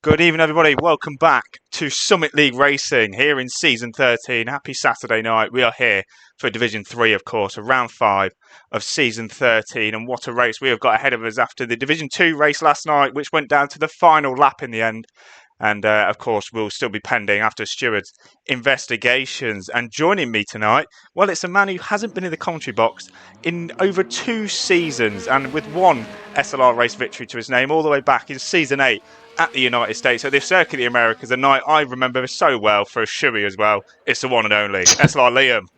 Good evening, everybody. Welcome back to Summit League Racing here in Season 13. Happy Saturday night. We are here for Division 3, of course, round 5 of Season 13. And what a race we have got ahead of us after the Division 2 race last night, which went down to the final lap in the end. And, of course, will still be pending after Stewart's investigations. And joining me tonight, well, it's a man who hasn't been in the commentary box in over 2 seasons and with one SLR race victory to his name all the way back in Season 8 at the United States. So the Circuit of the Americas, a night I remember so well for a shoey as well. It's the one and only SLR Liam.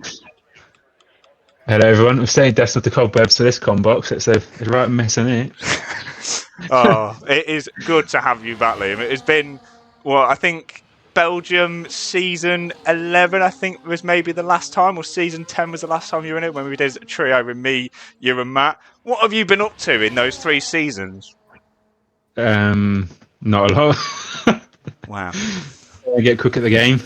Hello everyone, I'm staying dust off the cobwebs for this com box. It's a right mess in it. Oh, it is good to have you back, Liam. It has been, well, I think Belgium season 11, I think was maybe the last time, or season 10 was the last time you were in it, when we did a trio with me, you and Matt. What have you been up to in those 3 seasons? Not a lot. Wow. I get quick at the game.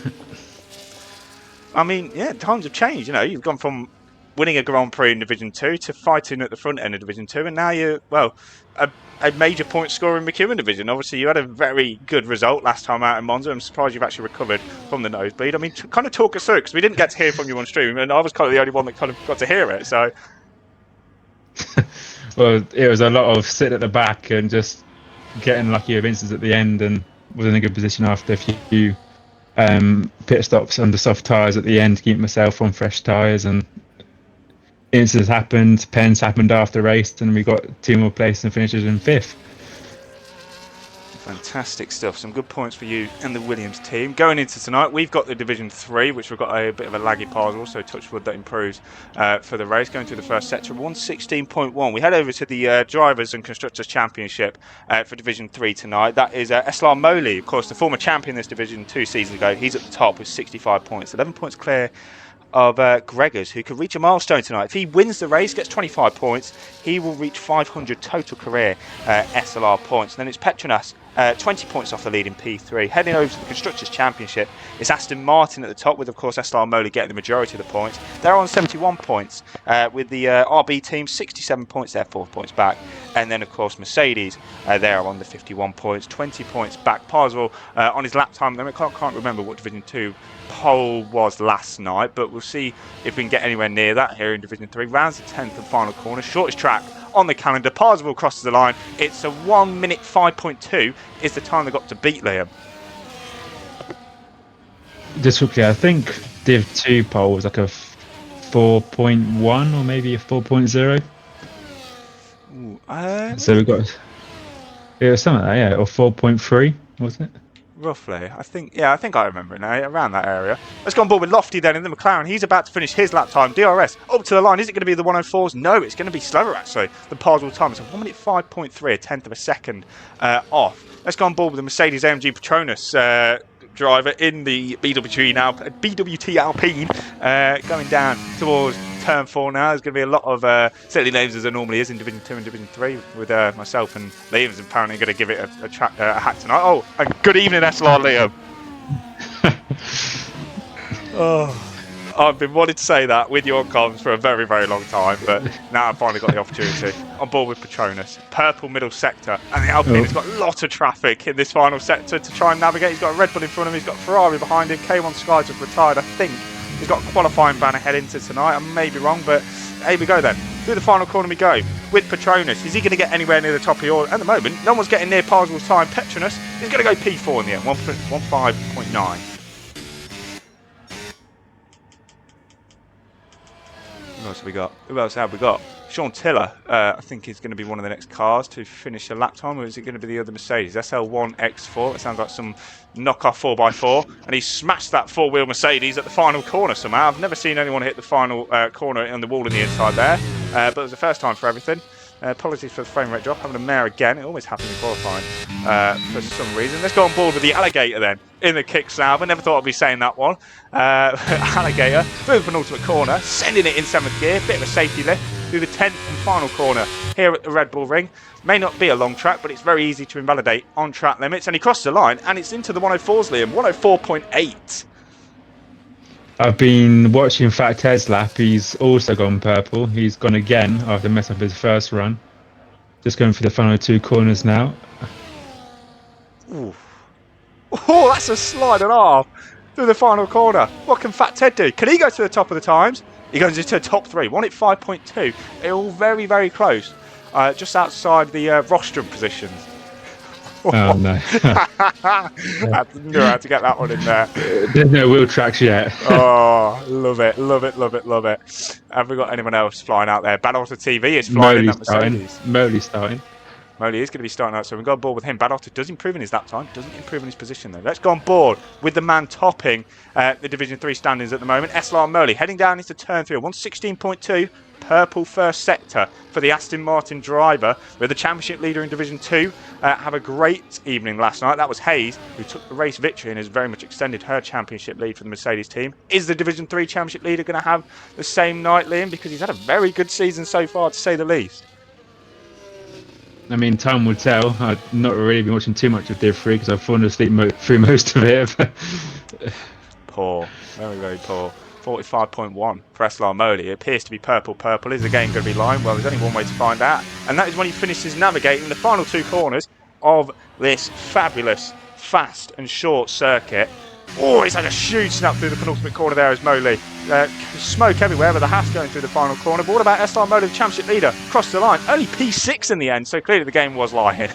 I mean, yeah, times have changed. You know, you've gone from winning a Grand Prix in Division 2 to fighting at the front end of Division 2, and now you're, well, a major point scorer in McEwen Division. Obviously, you had a very good result last time out in Monza. I'm surprised you've actually recovered from the nosebleed. I mean, kind of talk us through, because we didn't get to hear from you on stream, and I was kind of the only one that kind of got to hear it, so... Well, it was a lot of sitting at the back and just getting lucky with instances at the end, and was in a good position after a few pit stops under soft tyres at the end to keep myself on fresh tyres, and incidents happened, pens happened after the race, and we got 2 more places and finishes in 5th. Fantastic stuff. Some good points for you and the Williams team. Going into tonight, we've got the Division 3, which we've got a bit of a laggy puzzle, so touch wood that improves for the race. Going through the first sector, 116.1. We head over to the Drivers and Constructors Championship for Division 3 tonight. That is SLR Moley, of course, the former champion in this division 2 seasons ago. He's at the top with 65 points, 11 points clear of Gregors, who could reach a milestone tonight. If he wins the race, gets 25 points, he will reach 500 total career SLR points. And then it's Petronas, 20 points off the lead in P3. Heading over to the Constructors' Championship, it's Aston Martin at the top, with, of course, SLR Moley getting the majority of the points. They're on 71 points, with the RB team 67 points, they're 4 points back. And then, of course, Mercedes, they're on the 51 points, 20 points back. Parswell on his lap time, I can't remember what Division 2 pole was last night, but we'll see if we can get anywhere near that here in Division 3. Rounds the 10th and final corner, shortest track on the calendar. Parswell crosses the line. It's a 1 minute 5.2 is the time they got to beat Liam. Just quickly, I think Div 2 pole was like a 4.1 or maybe a 4.0. So we got, it was something like that, yeah, or 4.3, wasn't it? Roughly, I think I remember it now, around that area. Let's go on board with Lofty then in the McLaren. He's about to finish his lap time. DRS up to the line. Is it going to be the 104s? No, it's going to be slower actually. The Parswell time is a 1 minute 5.3, a tenth of a second off. Let's go on board with the Mercedes AMG Petronas driver in the BWT Alpine, going down towards turn 4 now. There's going to be a lot of silly names as there normally is in Division 2 and Division 3, with myself and Liam's apparently going to give it a hack tonight. Oh, and good evening, SLR Liam. Oh, I've been wanting to say that with you on comms for a very, very long time, but now I've finally got the opportunity. On board with Petronas, purple middle sector, and the Alpine has got a lot of traffic in this final sector to try and navigate. He's got a Red Bull in front of him, he's got a Ferrari behind him, K1 Sky just retired, I think. He's got a qualifying ban ahead into tonight. I may be wrong, but here we go then. Through the final corner we go with Petronas. Is he going to get anywhere near the top of the order? At the moment, no one's getting near Parswell's time. Petronas is going to go P4 in the end, 1.5.9. Who else have we got? Sean Tiller, I think, is going to be one of the next cars to finish a lap time, or is it going to be the other Mercedes? SL1X4, that sounds like some knockoff 4x4, and he smashed that 4-wheel Mercedes at the final corner somehow. I've never seen anyone hit the final corner on the wall on the inside there, but it was the first time for everything. Apologies for the frame rate drop, having a mare again. It always happens in qualifying for some reason. Let's go on board with the Alligator then, in the kick salve. I never thought I'd be saying that one. Alligator, through the penultimate corner, sending it in 7th gear, bit of a safety lift, through the 10th and final corner here at the Red Bull Ring. May not be a long track, but it's very easy to invalidate on track limits. And he crosses the line, and it's into the 104s, Liam, 104.8. I've been watching Fat Ted's lap. He's also gone purple. He's gone again after messing up his first run. Just going for the final 2 corners now. Ooh. Oh, that's a slide and a half through the final corner. What can Fat Ted do? Can he go to the top of the times? He goes into the top 3. Won it 5.2. They're all very, very close. Just outside the rostrum positions. Oh no. I knew how to get that one in there. There's no wheel tracks yet. Oh, love it, love it, love it, love it. Have we got anyone else flying out there? Bad Auto TV is flying in that Mercedes. Moley's starting. Moley is going to be starting out, so we've got on board with him. Bad Otter does improve in his lap time, doesn't improve in his position though. Let's go on board with the man topping the Division 3 standings at the moment, SLR Moley, heading down into turn 3, 116.2, purple first sector for the Aston Martin driver. We're the championship leader in Division 2. Have a great evening last night. That was Hayes, who took the race victory and has very much extended her championship lead for the Mercedes team. Is the Division 3 championship leader going to have the same night, Liam? Because he's had a very good season so far, to say the least. I mean, time will tell. I've not really been watching too much of Div 3 because I've fallen asleep through most of it. Poor, very, very poor. 45.1 for SLR Moley. It appears to be purple. Is the game going to be lying? Well, there's only one way to find out, and that is when he finishes navigating the final 2 corners of this fabulous, fast and short circuit. Oh, it's like a huge snap through the penultimate corner there as Moley. Smoke everywhere with the Haas going through the final corner. But what about SLR Moley, the championship leader? Crossed the line. Only P6 in the end, so clearly the game was lying.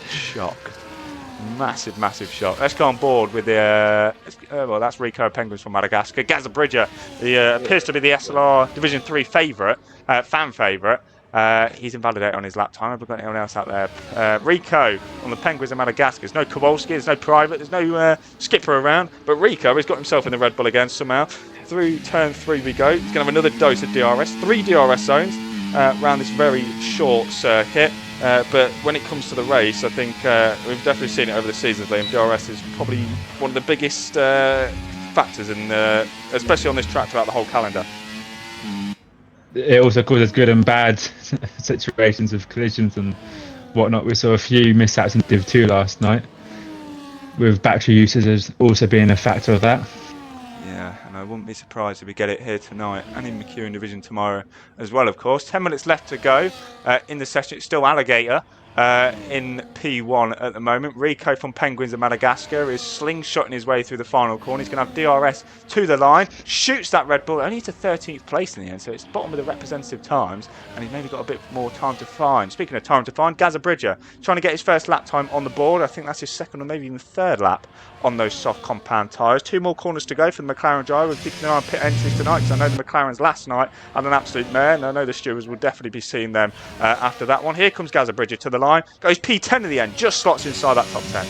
Shock. Massive, massive shock. Let's go on board with the... well, that's Rico Penguins from Madagascar. Gaza Bridger, appears to be the SLR Division 3 favourite, fan favourite. He's invalidated on his lap time. Have we got anyone else out there? Rico on the Penguins of Madagascar. There's no Kowalski, there's no Private, there's no skipper around. But Rico has got himself in the Red Bull again somehow. Through turn 3 we go. He's going to have another dose of DRS. 3 DRS zones around this very short circuit. But when it comes to the race, I think we've definitely seen it over the seasons, Liam. DRS is probably one of the biggest factors, in, especially on this track throughout the whole calendar. It also causes good and bad situations of collisions and whatnot. We saw a few mishaps in Div 2 last night, with battery usage as also being a factor of that. Yeah, and I wouldn't be surprised if we get it here tonight and in McEwen Division tomorrow as well, of course. 10 minutes left to go in the session. It's still Alligator in P1 at the moment. Rico from Penguins of Madagascar is slingshotting his way through the final corner. He's going to have DRS to the line, shoots that Red Bull only to 13th place in the end, so it's bottom of the representative times, and he's maybe got a bit more time to find. Speaking of time to find, Gaza Bridger trying to get his first lap time on the board. I think that's his second or maybe even third lap on those soft compound tyres. 2 more corners to go for the McLaren driver. We're keeping an eye on pit entries tonight, because I know the McLarens last night had an absolute mare, and I know the stewards will definitely be seeing them after that one. Here comes Gaza Bridger to the line, goes P10 in the end, just slots inside that top 10.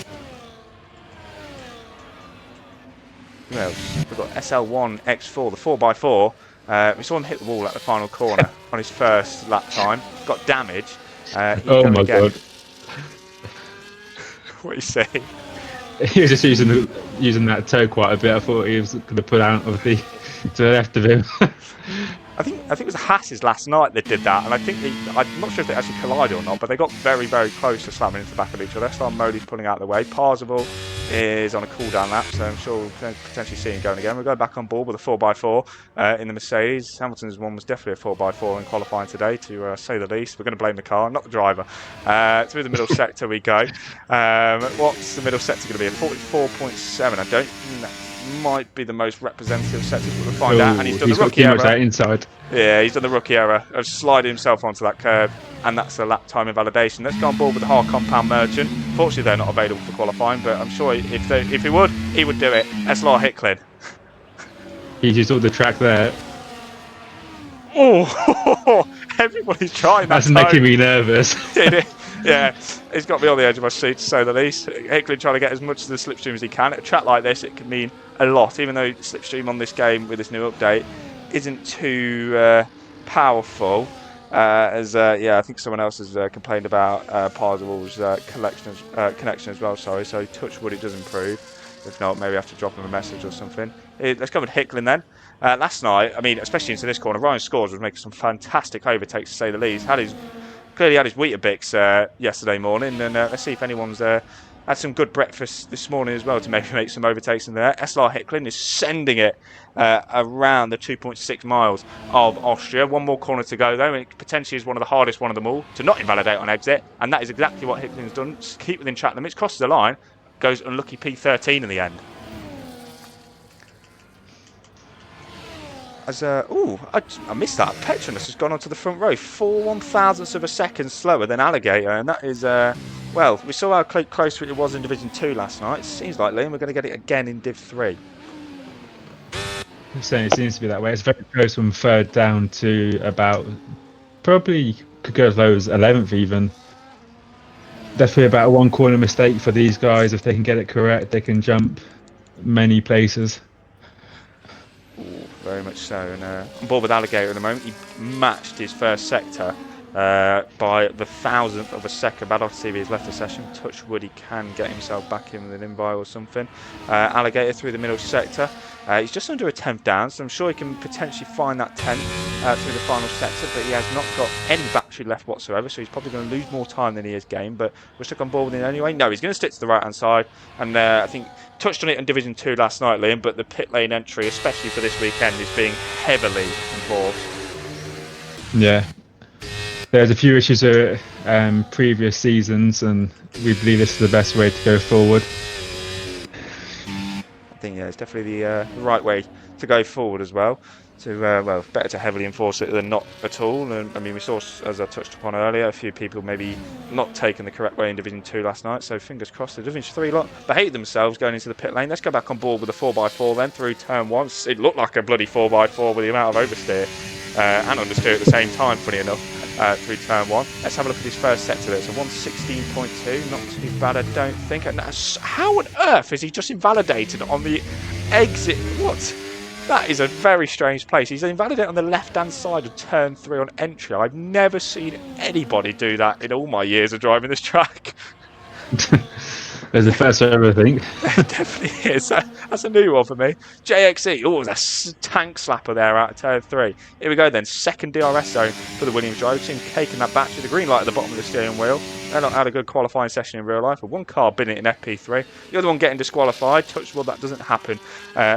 Who else? We've got SL1 X4, the 4x4. We saw him hit the wall at the final corner on his first lap time. Got damage. Oh my god. What are you saying? He was just using that toe quite a bit. I thought he was going to pull out of to the left of him. I think it was the Hasses last night that did that, and I think I'm not sure if they actually collided or not, but they got very, very close to slamming into the back of each other. So Modi's pulling out of the way. Parzival is on a cool-down lap, so I'm sure we'll potentially see him going again. We'll go back on board with a 4x4 in the Mercedes. Hamilton's one was definitely a 4x4 in qualifying today, to say the least. We're going to blame the car, not the driver. Through the middle sector we go. What's the middle sector going to be? A 44.7. I don't think that might be the most representative sector, but we'll find out. And he's done the rookie error. That inside. Yeah, he's done the rookie error of sliding himself onto that curb, and that's a lap time invalidation. Let's go on board with the hard compound merchant. Fortunately, they're not available for qualifying, but I'm sure if he would do it. SLR Hicklin. He's used all the track there. Oh, everybody's trying that. That's making me nervous. Yeah, he's got me on the edge of my seat, to say the least. Hicklin trying to get as much of the slipstream as he can. At a track like this, it can mean a lot, even though slipstream on this game with this new update isn't too powerful. I think someone else has complained about Parzival's connection as well. Sorry, so touch wood, it does improve. If not, maybe I have to drop him a message or something. Let's go with Hicklin then. Last night, I mean, especially into this corner, Ryan Scores was making some fantastic overtakes, to say the least. Clearly had his Weetabix yesterday morning, and let's see if anyone's Had some good breakfast this morning as well to maybe make some overtakes in there. SLR Hicklin is sending it around the 2.6 miles of Austria. One more corner to go though, and it potentially is one of the hardest one of them all to not invalidate on exit, and that is exactly what Hicklin's done. Just keep within track limits, crosses the line, goes unlucky P13 in the end. As I missed that. Petronus has gone onto the front row, 4/1000ths of a second slower than Alligator, and that is well, we saw how close it was in Division 2 last night. It seems like, Liam, we're going to get it again in Div 3. Certainly seems to be that way. It's very close from third down to about, probably could go as low as 11th even. Definitely about a one corner mistake for these guys. If they can get it correct, they can jump many places. Ooh, very much so. And on board with Alligator at the moment. He matched his first sector by the 1000th of a second. Bad off TV has left the session. Touch wood, he can get himself back in with an invite or something. Alligator through the middle sector. He's just under a 10th down, so I'm sure he can potentially find that 10th through the final sector, but he has not got any battery left whatsoever, so he's probably going to lose more time than he has gained, but we're stuck on board with him anyway. No, he's going to stick to the right-hand side, and I think touched on it in Division 2 last night, Liam, but the pit lane entry, especially for this weekend, is being heavily enforced. Yeah. There's a few issues with previous seasons, and we believe this is the best way to go forward. I think it's definitely the right way to go forward as well. To well, better to heavily enforce it than not at all. And I mean, we saw, as I touched upon earlier, a few people maybe not taking the correct way in Division 2 last night. So fingers crossed, the Division 3 lot behaved themselves going into the pit lane. Let's go back on board with the 4x4 then through turn 1. It looked like a bloody 4x4 with the amount of oversteer and understeer at the same time, funny enough. Through turn 1. Let's have a look at his first sector there. So 116.2, not too bad, I don't think. And how on earth is he just invalidated on the exit? What? That is a very strange place. He's invalidated on the left-hand side of turn 3 on entry. I've never seen anybody do that in all my years of driving this track. There's a first for everything. It definitely is. That's a new one for me. JXE. Oh, that's a tank slapper there out of turn 3. Here we go then. Second DRS zone for the Williams drive. We've seen caking that back to the green light at the bottom of the steering wheel. They're not had a good qualifying session in real life. With one car binning it in FP3. The other one getting disqualified. Touch wood, that doesn't happen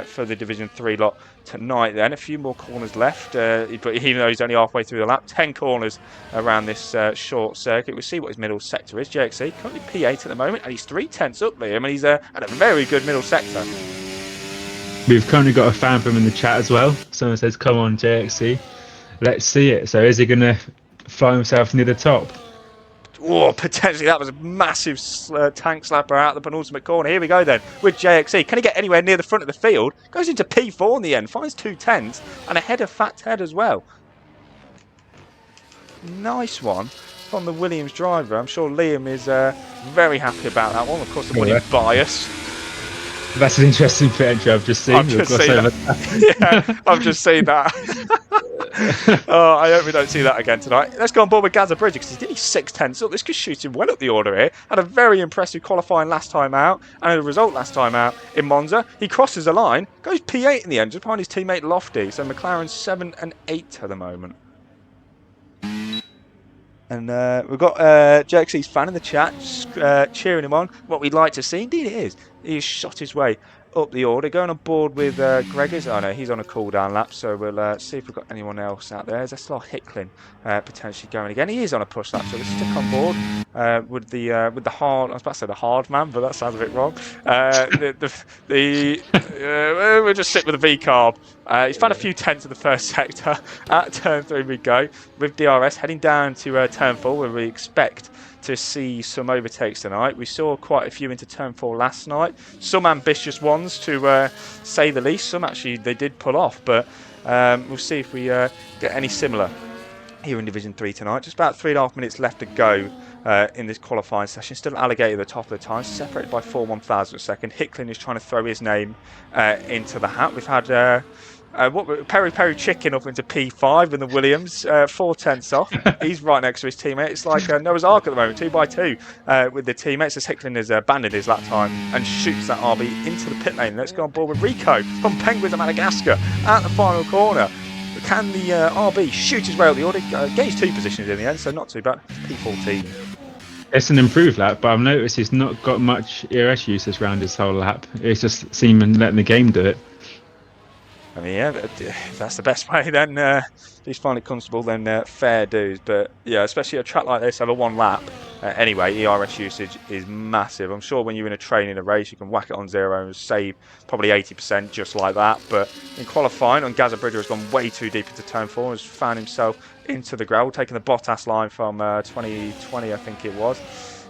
for the Division 3 lot tonight then. A few more corners left. But even though he's only halfway through the lap, 10 corners around this short circuit. We'll see what his middle sector is. JXE currently P8 at the moment. And he's 3/10 up, Liam. And he's at a very good middle sector. We've currently got a fan from in the chat as well. Someone says, come on, JXC. Let's see it. So is he going to fly himself near the top? Oh, potentially that was a massive tank slapper out the penultimate corner. Here we go then with JXE. Can he get anywhere near the front of the field? Goes into P4 in the end. Finds 2/10 and ahead of Fat Ted as well. Nice one from the Williams driver. I'm sure Liam is very happy about that one. Of course, the Williams bias. That's an interesting pit entry I've just seen. I've just seen that. Yeah, I've just seen that. Oh, I hope we don't see that again tonight. Let's go on board with Gaza Bridge because he's nearly 6/10 up. This could shoot him well up the order here. Had a very impressive qualifying last time out and a result last time out in Monza. He crosses the line, goes P8 in the end, just behind his teammate Lofty. So McLaren's 7 and 8 at the moment. And we've got JXC's fan in the chat cheering him on. What we'd like to see, indeed it is. He's shot his way up the order. Going on board with Gregors. Oh no, he's on a cool down lap, so we'll see if we've got anyone else out there. There's SLR Hicklin potentially going again. He is on a push lap, so we'll stick on board with the hard. I was about to say the hard man, but that sounds a bit wrong. We'll just stick with the V carb. He's found a few tenths in the first sector. At turn 3 we go with DRS heading down to turn 4, where we expect to see some overtakes tonight. We saw quite a few into turn 4 last night. Some ambitious ones, to say the least. Some actually they did pull off, but we'll see if we get any similar here in Division 3 tonight. Just about 3.5 minutes left to go in this qualifying session. Still Alligator at the top of the time, separated by 4/1000 a second. Hicklin is trying to throw his name into the hat. We've had Peri Chicken up into P5 in the Williams, 4/10 off. He's right next to his teammate. It's like Noah's Ark at the moment, 2x2 with the teammates. As Hicklin has abandoned his lap time and shoots that RB into the pit lane. Let's go on board with Rico from Penguins of Madagascar at the final corner. Can the RB shoot his way out the order? Gains 2 positions in the end, so not too bad. P14. It's an improved lap, but I've noticed he's not got much ERS usage around his whole lap. It's just seeming letting the game do it. I mean, yeah, if that's the best way, then if he's finally comfortable, then fair dues. But yeah, especially a track like this, over one lap. Anyway, ERS usage is massive. I'm sure when you're in a training a race, you can whack it on zero and save probably 80% just like that. But in qualifying, on Gaza Bridger has gone way too deep into turn four, has found himself into the gravel, taking the Bottas line from 2020, I think it was.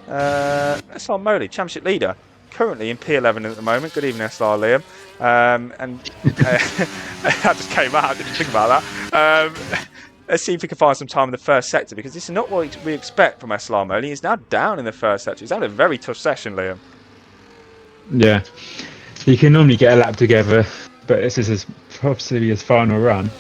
SR Moley, championship leader, currently in P11 at the moment. Good evening, SR Liam. And that just came out. I didn't think about that. Let's see if we can find some time in the first sector, because this is not what we expect from SLR Moley. He's now down in the first sector. He's had a very tough session, Liam. Yeah, you can normally get a lap together, but this is possibly his final run.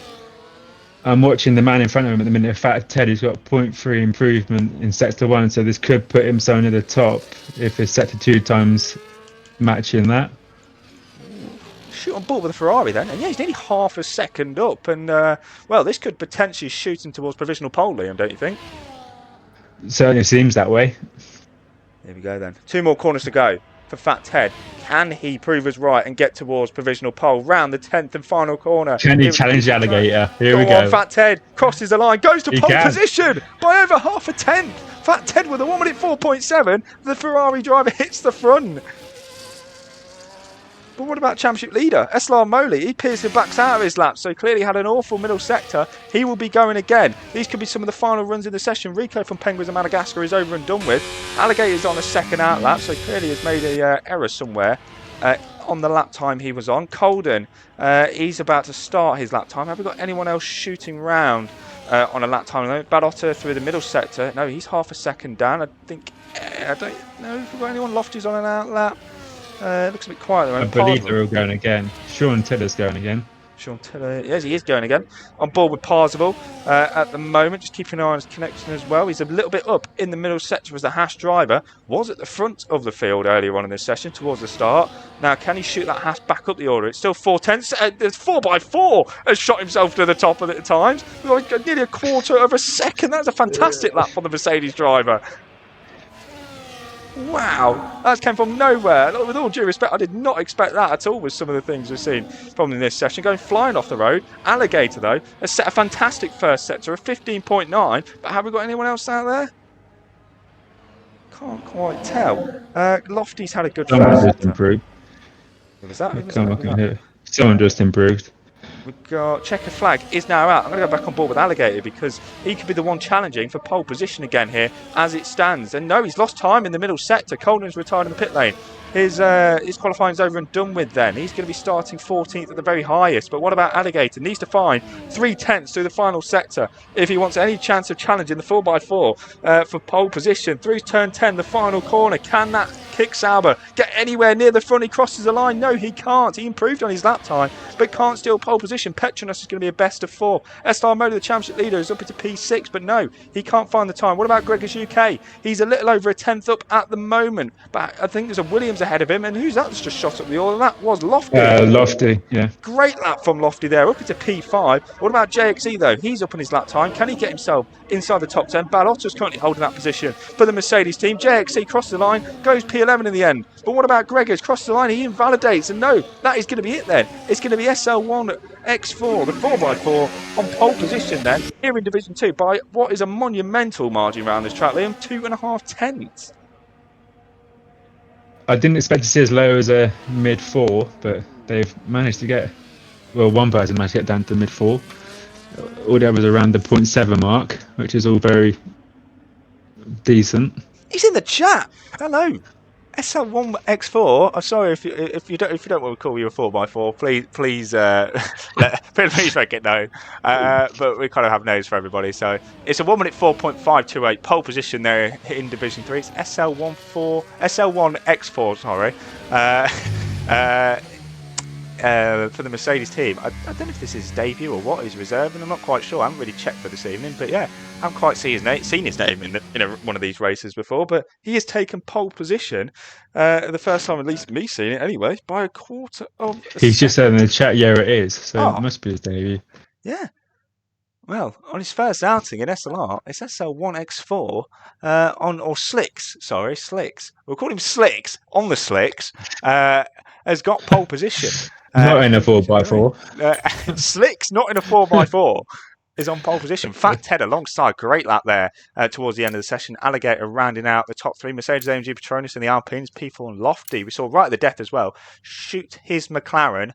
I'm watching the man in front of him at the minute, Fat Ted. He's got 0.3 improvement in sector one, so this could put him somewhere near the top if his sector two times matching that. Shoot on board with a Ferrari then, and yeah, he's nearly half a second up, and well, this could potentially shoot him towards provisional pole, Liam, don't you think? Certainly seems that way. Here we go then. 2 more corners to go for Fat Ted. Can he prove us right and get towards provisional pole round the 10th and final corner? Can he challenge the alligator? Here we go. go. Fat Ted crosses the line, goes to pole position by over half a tenth. Fat Ted with a 1 minute 4.7. The Ferrari driver hits the front. But what about championship leader? SLR Moley, he appears to backs out of his lap, so clearly had an awful middle sector. He will be going again. These could be some of the final runs in the session. Rico from Penguins of Madagascar is over and done with. Alligator's on a second out lap, so clearly has made a error somewhere on the lap time he was on. Colden, he's about to start his lap time. Have we got anyone else shooting round on a lap time? Bad Otter through the middle sector. No, he's half a second down. I think, I don't know if we've got anyone. Lofty's on an out lap. Looks a bit quiet. I believe they're all going again. Sean Tiller's going again. Sean Tiller, yes, he is going again. On board with Parzival at the moment, just keeping an eye on his connection as well. He's a little bit up in the middle sector as the Haas driver. Was at the front of the field earlier on in this session towards the start. Now, can he shoot that Haas back up the order? It's still 4 tenths. There's 4x4 has shot himself to the top of it at times. Nearly a quarter of a second. That's a fantastic lap for the Mercedes driver. Wow, that came from nowhere. With all due respect, I did not expect that at all with some of the things we've seen from in this session. Going flying off the road. Alligator, though, has set a fantastic first sector of 15.9. But have we got anyone else out there? Can't quite tell. Lofty's had a good first sector. Improved. What was that? Someone just improved. We've got Checker Flag is now out. I'm going to go back on board with Alligator because he could be the one challenging for pole position again here as it stands. And no, he's lost time in the middle sector. Colden's retired in the pit lane. His qualifying's over and done with then. He's going to be starting 14th at the very highest. But what about Alligator? Needs to find 3 tenths through the final sector if he wants any chance of challenging the 4x4 for pole position. Through turn 10, the final corner. Can that kick Sauber get anywhere near the front? He crosses the line. No, he can't. He improved on his lap time, but can't steal pole position. Petronas is going to be a best of 4. SR Motor, the championship leader, is up into P6, but no, he can't find the time. What about Gregor's UK? He's a little over a tenth up at the moment, but I think there's a Williams ahead of him, and who's that that's just shot up the order? That was Lofty. Lofty, yeah. Great lap from Lofty there, up into P5. What about JXE though? He's up on his lap time. Can he get himself inside the top 10? Balotto's currently holding that position for the Mercedes team. JXE crosses the line, goes P11 in the end. But what about Gregor's? Crosses the line, he invalidates, and no, that is going to be it then. It's going to be SL1 X4, the 4x4 on pole position then, here in Division 2 by what is a monumental margin around this track, Liam, 2.5 tenths. I didn't expect to see as low as a mid 4, but they've managed to get, well, one person managed to get down to mid 4. All the others around the 0.7 mark, which is all very decent. He's in the chat. Hello. SL1 X4. I'm sorry if you don't want to call you a 4x4. Please please make it known. But we kind of have names for everybody. So it's a 1 minute 4.528 pole position there in Division 3. It's SL1 X4. Sorry. For the Mercedes team. I don't know if this is his debut or what he's reserving. I'm not quite sure. I haven't really checked for this evening, but yeah, I haven't quite seen his name in one of these races before. But he has taken pole position, the first time at least me seeing it anyway, by a quarter of. He's just said in the chat, yeah, it is. So it must be his debut. Yeah. Well, on his first outing in SLR, it's SL1X4 or Slicks. Sorry, Slicks. We'll call him Slicks on the Slicks. Has got pole position Not in a in four Division by Three. four. Slicks, not in a 4x4. Is on pole position. Fat Ted alongside, great lap there towards the end of the session. Alligator rounding out the top three. Mercedes-AMG Petronas and the Alpines, P4 and Lofty. We saw right at the death as well. Shoot his McLaren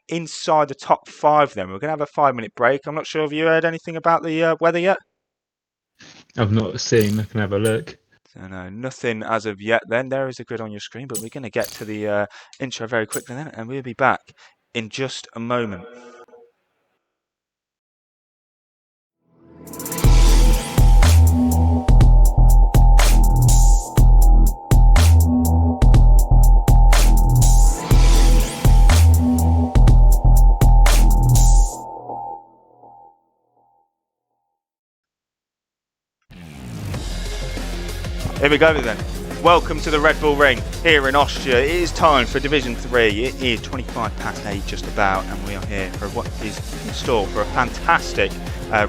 inside the top five. Then we're going to have a 5-minute break. I'm not sure if you heard anything about the weather yet. I've not seen. I can have a look. So no, nothing as of yet. Then there is a grid on your screen, but we're going to get to the intro very quickly then, and we'll be back in just a moment. Here we go then. Welcome to the Red Bull Ring here in Austria. It is time for Division 3. It is 25 past 8 just about, and we are here for what is in store for a fantastic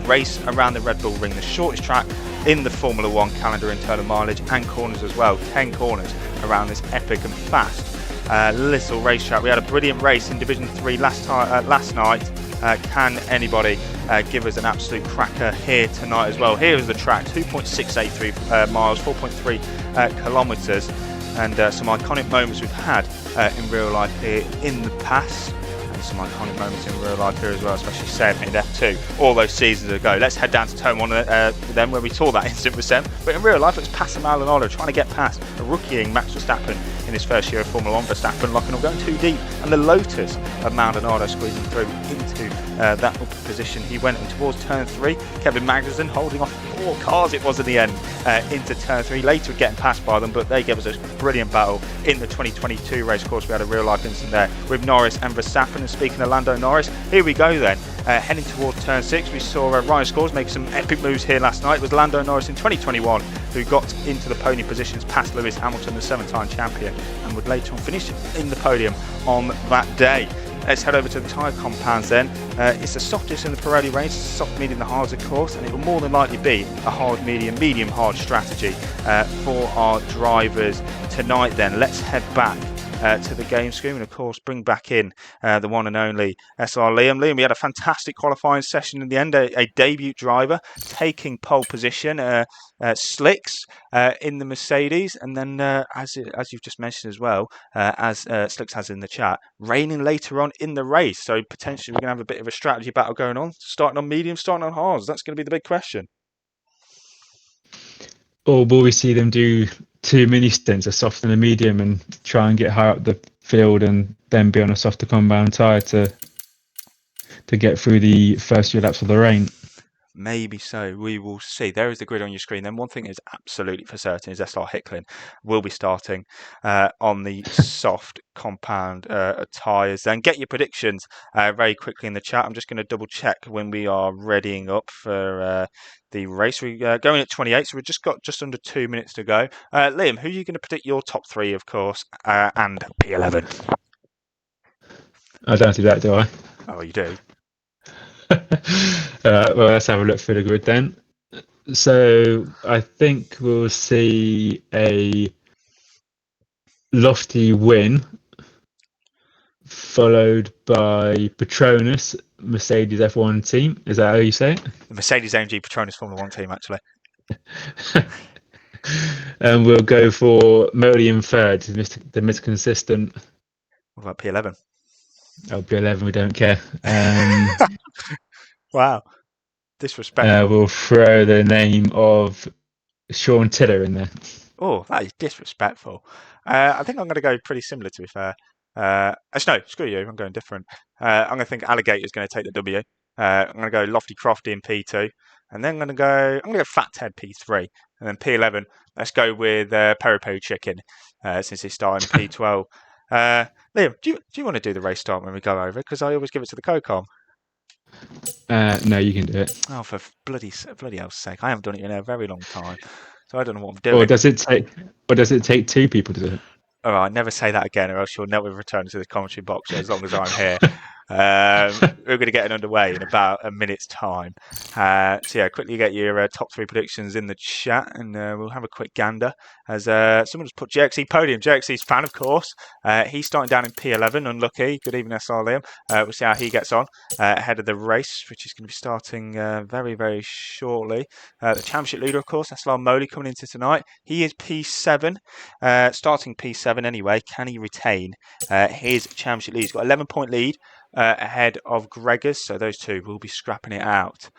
race around the Red Bull Ring, the shortest track in the Formula 1 calendar in terms of mileage and corners as well. 10 corners around this epic and fast little racetrack. We had a brilliant race in Division 3 last night. Can anybody give us an absolute cracker here tonight as well? Here is the track, 2.683 miles, 4.3 kilometres, and some iconic moments we've had in real life here in the past, and some iconic moments in real life here as well, especially Seb in F2 all those seasons ago. Let's head down to turn 1 then, where we saw that incident with Seb, but in real life it's Pastor Maldonado trying to get past a rookieing Max Verstappen in his first year of Formula 1. Verstappen locking up, going too deep, and the Lotus of Maldonado squeezing through into that upper position. He went towards turn 3. Kevin Magnussen holding off 4 cars it was in the end into turn 3, later getting passed by them, but they gave us a brilliant battle in the 2022 race. Of course, we had a real life incident there with Norris and Verstappen. And speaking of Lando Norris, here we go then. Heading towards turn 6, we saw Ryan Scores make some epic moves here last night. It was Lando Norris in 2021 who got into the podium positions past Lewis Hamilton, the 7-time champion, and would later on finish in the podium on that day. Let's head over to the tyre compounds then. It's the softest in the Pirelli range, soft, medium, the hards of course, and it will more than likely be a hard, medium, hard strategy for our drivers tonight then. Let's head back to the game screen and of course bring back in the one and only SLR Liam. Liam, we had a fantastic qualifying session in the end, a debut driver taking pole position, Slicks in the Mercedes, and then as you've just mentioned as well, as Slicks has in the chat, raining later on in the race, so potentially we're going to have a bit of a strategy battle going on, starting on medium, starting on hards. That's going to be the big question. Or will we see them do 2 mini stints, a soft and a medium, and try and get high up the field and then be on a softer compound tyre to get through the first few laps of the rain? Maybe so. We will see. There is the grid on your screen. Then one thing is absolutely for certain is SLR Hicklin will be starting on the soft compound tyres. Then get your predictions very quickly in the chat. I'm just going to double check when we are readying up for the race. We're going at 28, so we've just got just under 2 minutes to go. Liam, who are you going to predict your top 3, of course, and P11? I don't do that, do I? Oh, you do? Well, let's have a look through the grid then. So I think we'll see a Lofty win, followed by Petronas, Mercedes F1 team. Is that how you say it? The Mercedes-AMG Petronas Formula 1 team, actually. And we'll go for Modi in third, the Mr. Consistent. What about P11? Oh, P11, we don't care. Wow. Disrespectful. We'll throw the name of Sean Tiller in there. Oh, that is disrespectful. I think I'm going to go pretty similar, to be fair. Actually, no, screw you. I'm going different. I'm going to think Alligator's going to take the W. I'm going to go Lofty Crofty in P2. And then I'm going to go Fat Ted P3. And then P11, let's go with Peri Peri Chicken, since he's starting P12. Liam, do you want to do the race start when we go over? Because I always give it to the co-com. No, you can do it. Oh, for bloody hell's sake. I haven't done it in a very long time. So I don't know what I'm doing. Or does it take 2 people to do it? All right, never say that again, or else you'll never return to the commentary box as long as I'm here. We're going to get it underway in about a minute's time. So yeah, quickly get your top 3 predictions in the chat, and we'll have a quick gander. As someone just put JXE podium. JXE's fan, of course. He's starting down in P11. Unlucky. Good evening, SR Liam. We'll see how he gets on ahead of the race, which is going to be starting very, very shortly. The championship leader, of course, SLR Moley, coming into tonight. He is P7, starting P7 anyway. Can he retain his championship lead? He's got 11-point lead ahead of Gregors, so those two will be scrapping it out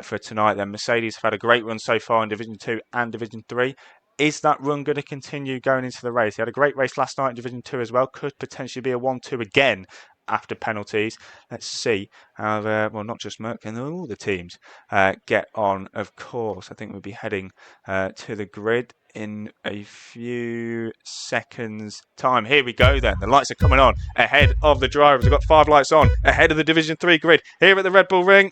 for tonight. Then Mercedes have had a great run so far in Division 2 and Division 3. Is that run going to continue going into the race? He had a great race last night in Division 2 as well. Could potentially be a 1-2 again after penalties. Let's see how, well, not just Merck and all the teams get on, of course. I think we'll be heading to the grid in a few seconds time. Here we go then. The lights are coming on ahead of the drivers. We've got 5 lights on ahead of the Division 3 grid here at the Red Bull Ring.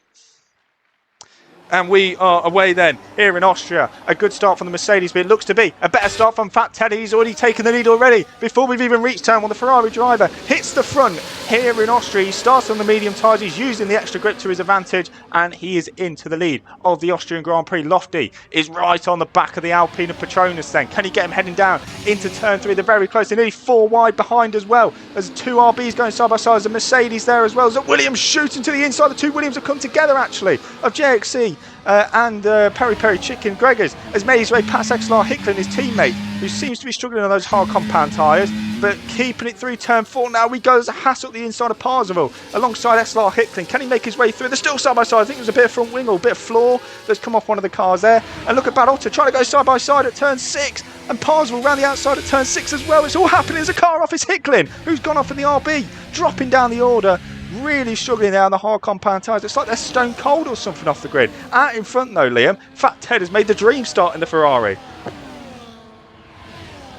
And we are away then, here in Austria. A good start from the Mercedes, but it looks to be a better start from Fat Teddy. He's already taken the lead already before we've even reached turn 1. The Ferrari driver hits the front here in Austria. He starts on the medium tyres. He's using the extra grip to his advantage, and he is into the lead of the Austrian Grand Prix. Lofty is right on the back of the Alpine of Petronas then. Can he get him heading down into turn 3? They're very close. They're nearly 4 wide behind as well. There's 2 RBs going side by side. There's a Mercedes there as well. There's a Williams shooting to the inside. The 2 Williams have come together, actually, of JXC. And Peri Peri Chicken Gregors has made his way past XLR Hickler and his teammate, who seems to be struggling on those hard compound tyres, but keeping it through turn 4 now. We go. There's a hassle at the inside of Parzival alongside SLR Hickling. Can he make his way through? They're still side by side. I think there's a bit of front wing or a bit of floor that's come off one of the cars there. And look at Barotta trying to go side by side at turn 6. And Parzival round the outside at turn 6 as well. It's all happening. There's a car off. It's Hickling, who's gone off in the RB, dropping down the order. Really struggling there on the hard compound tyres. It's like they're stone cold or something off the grid. Out in front though, Liam, Fat Ted has made the dream start in the Ferrari.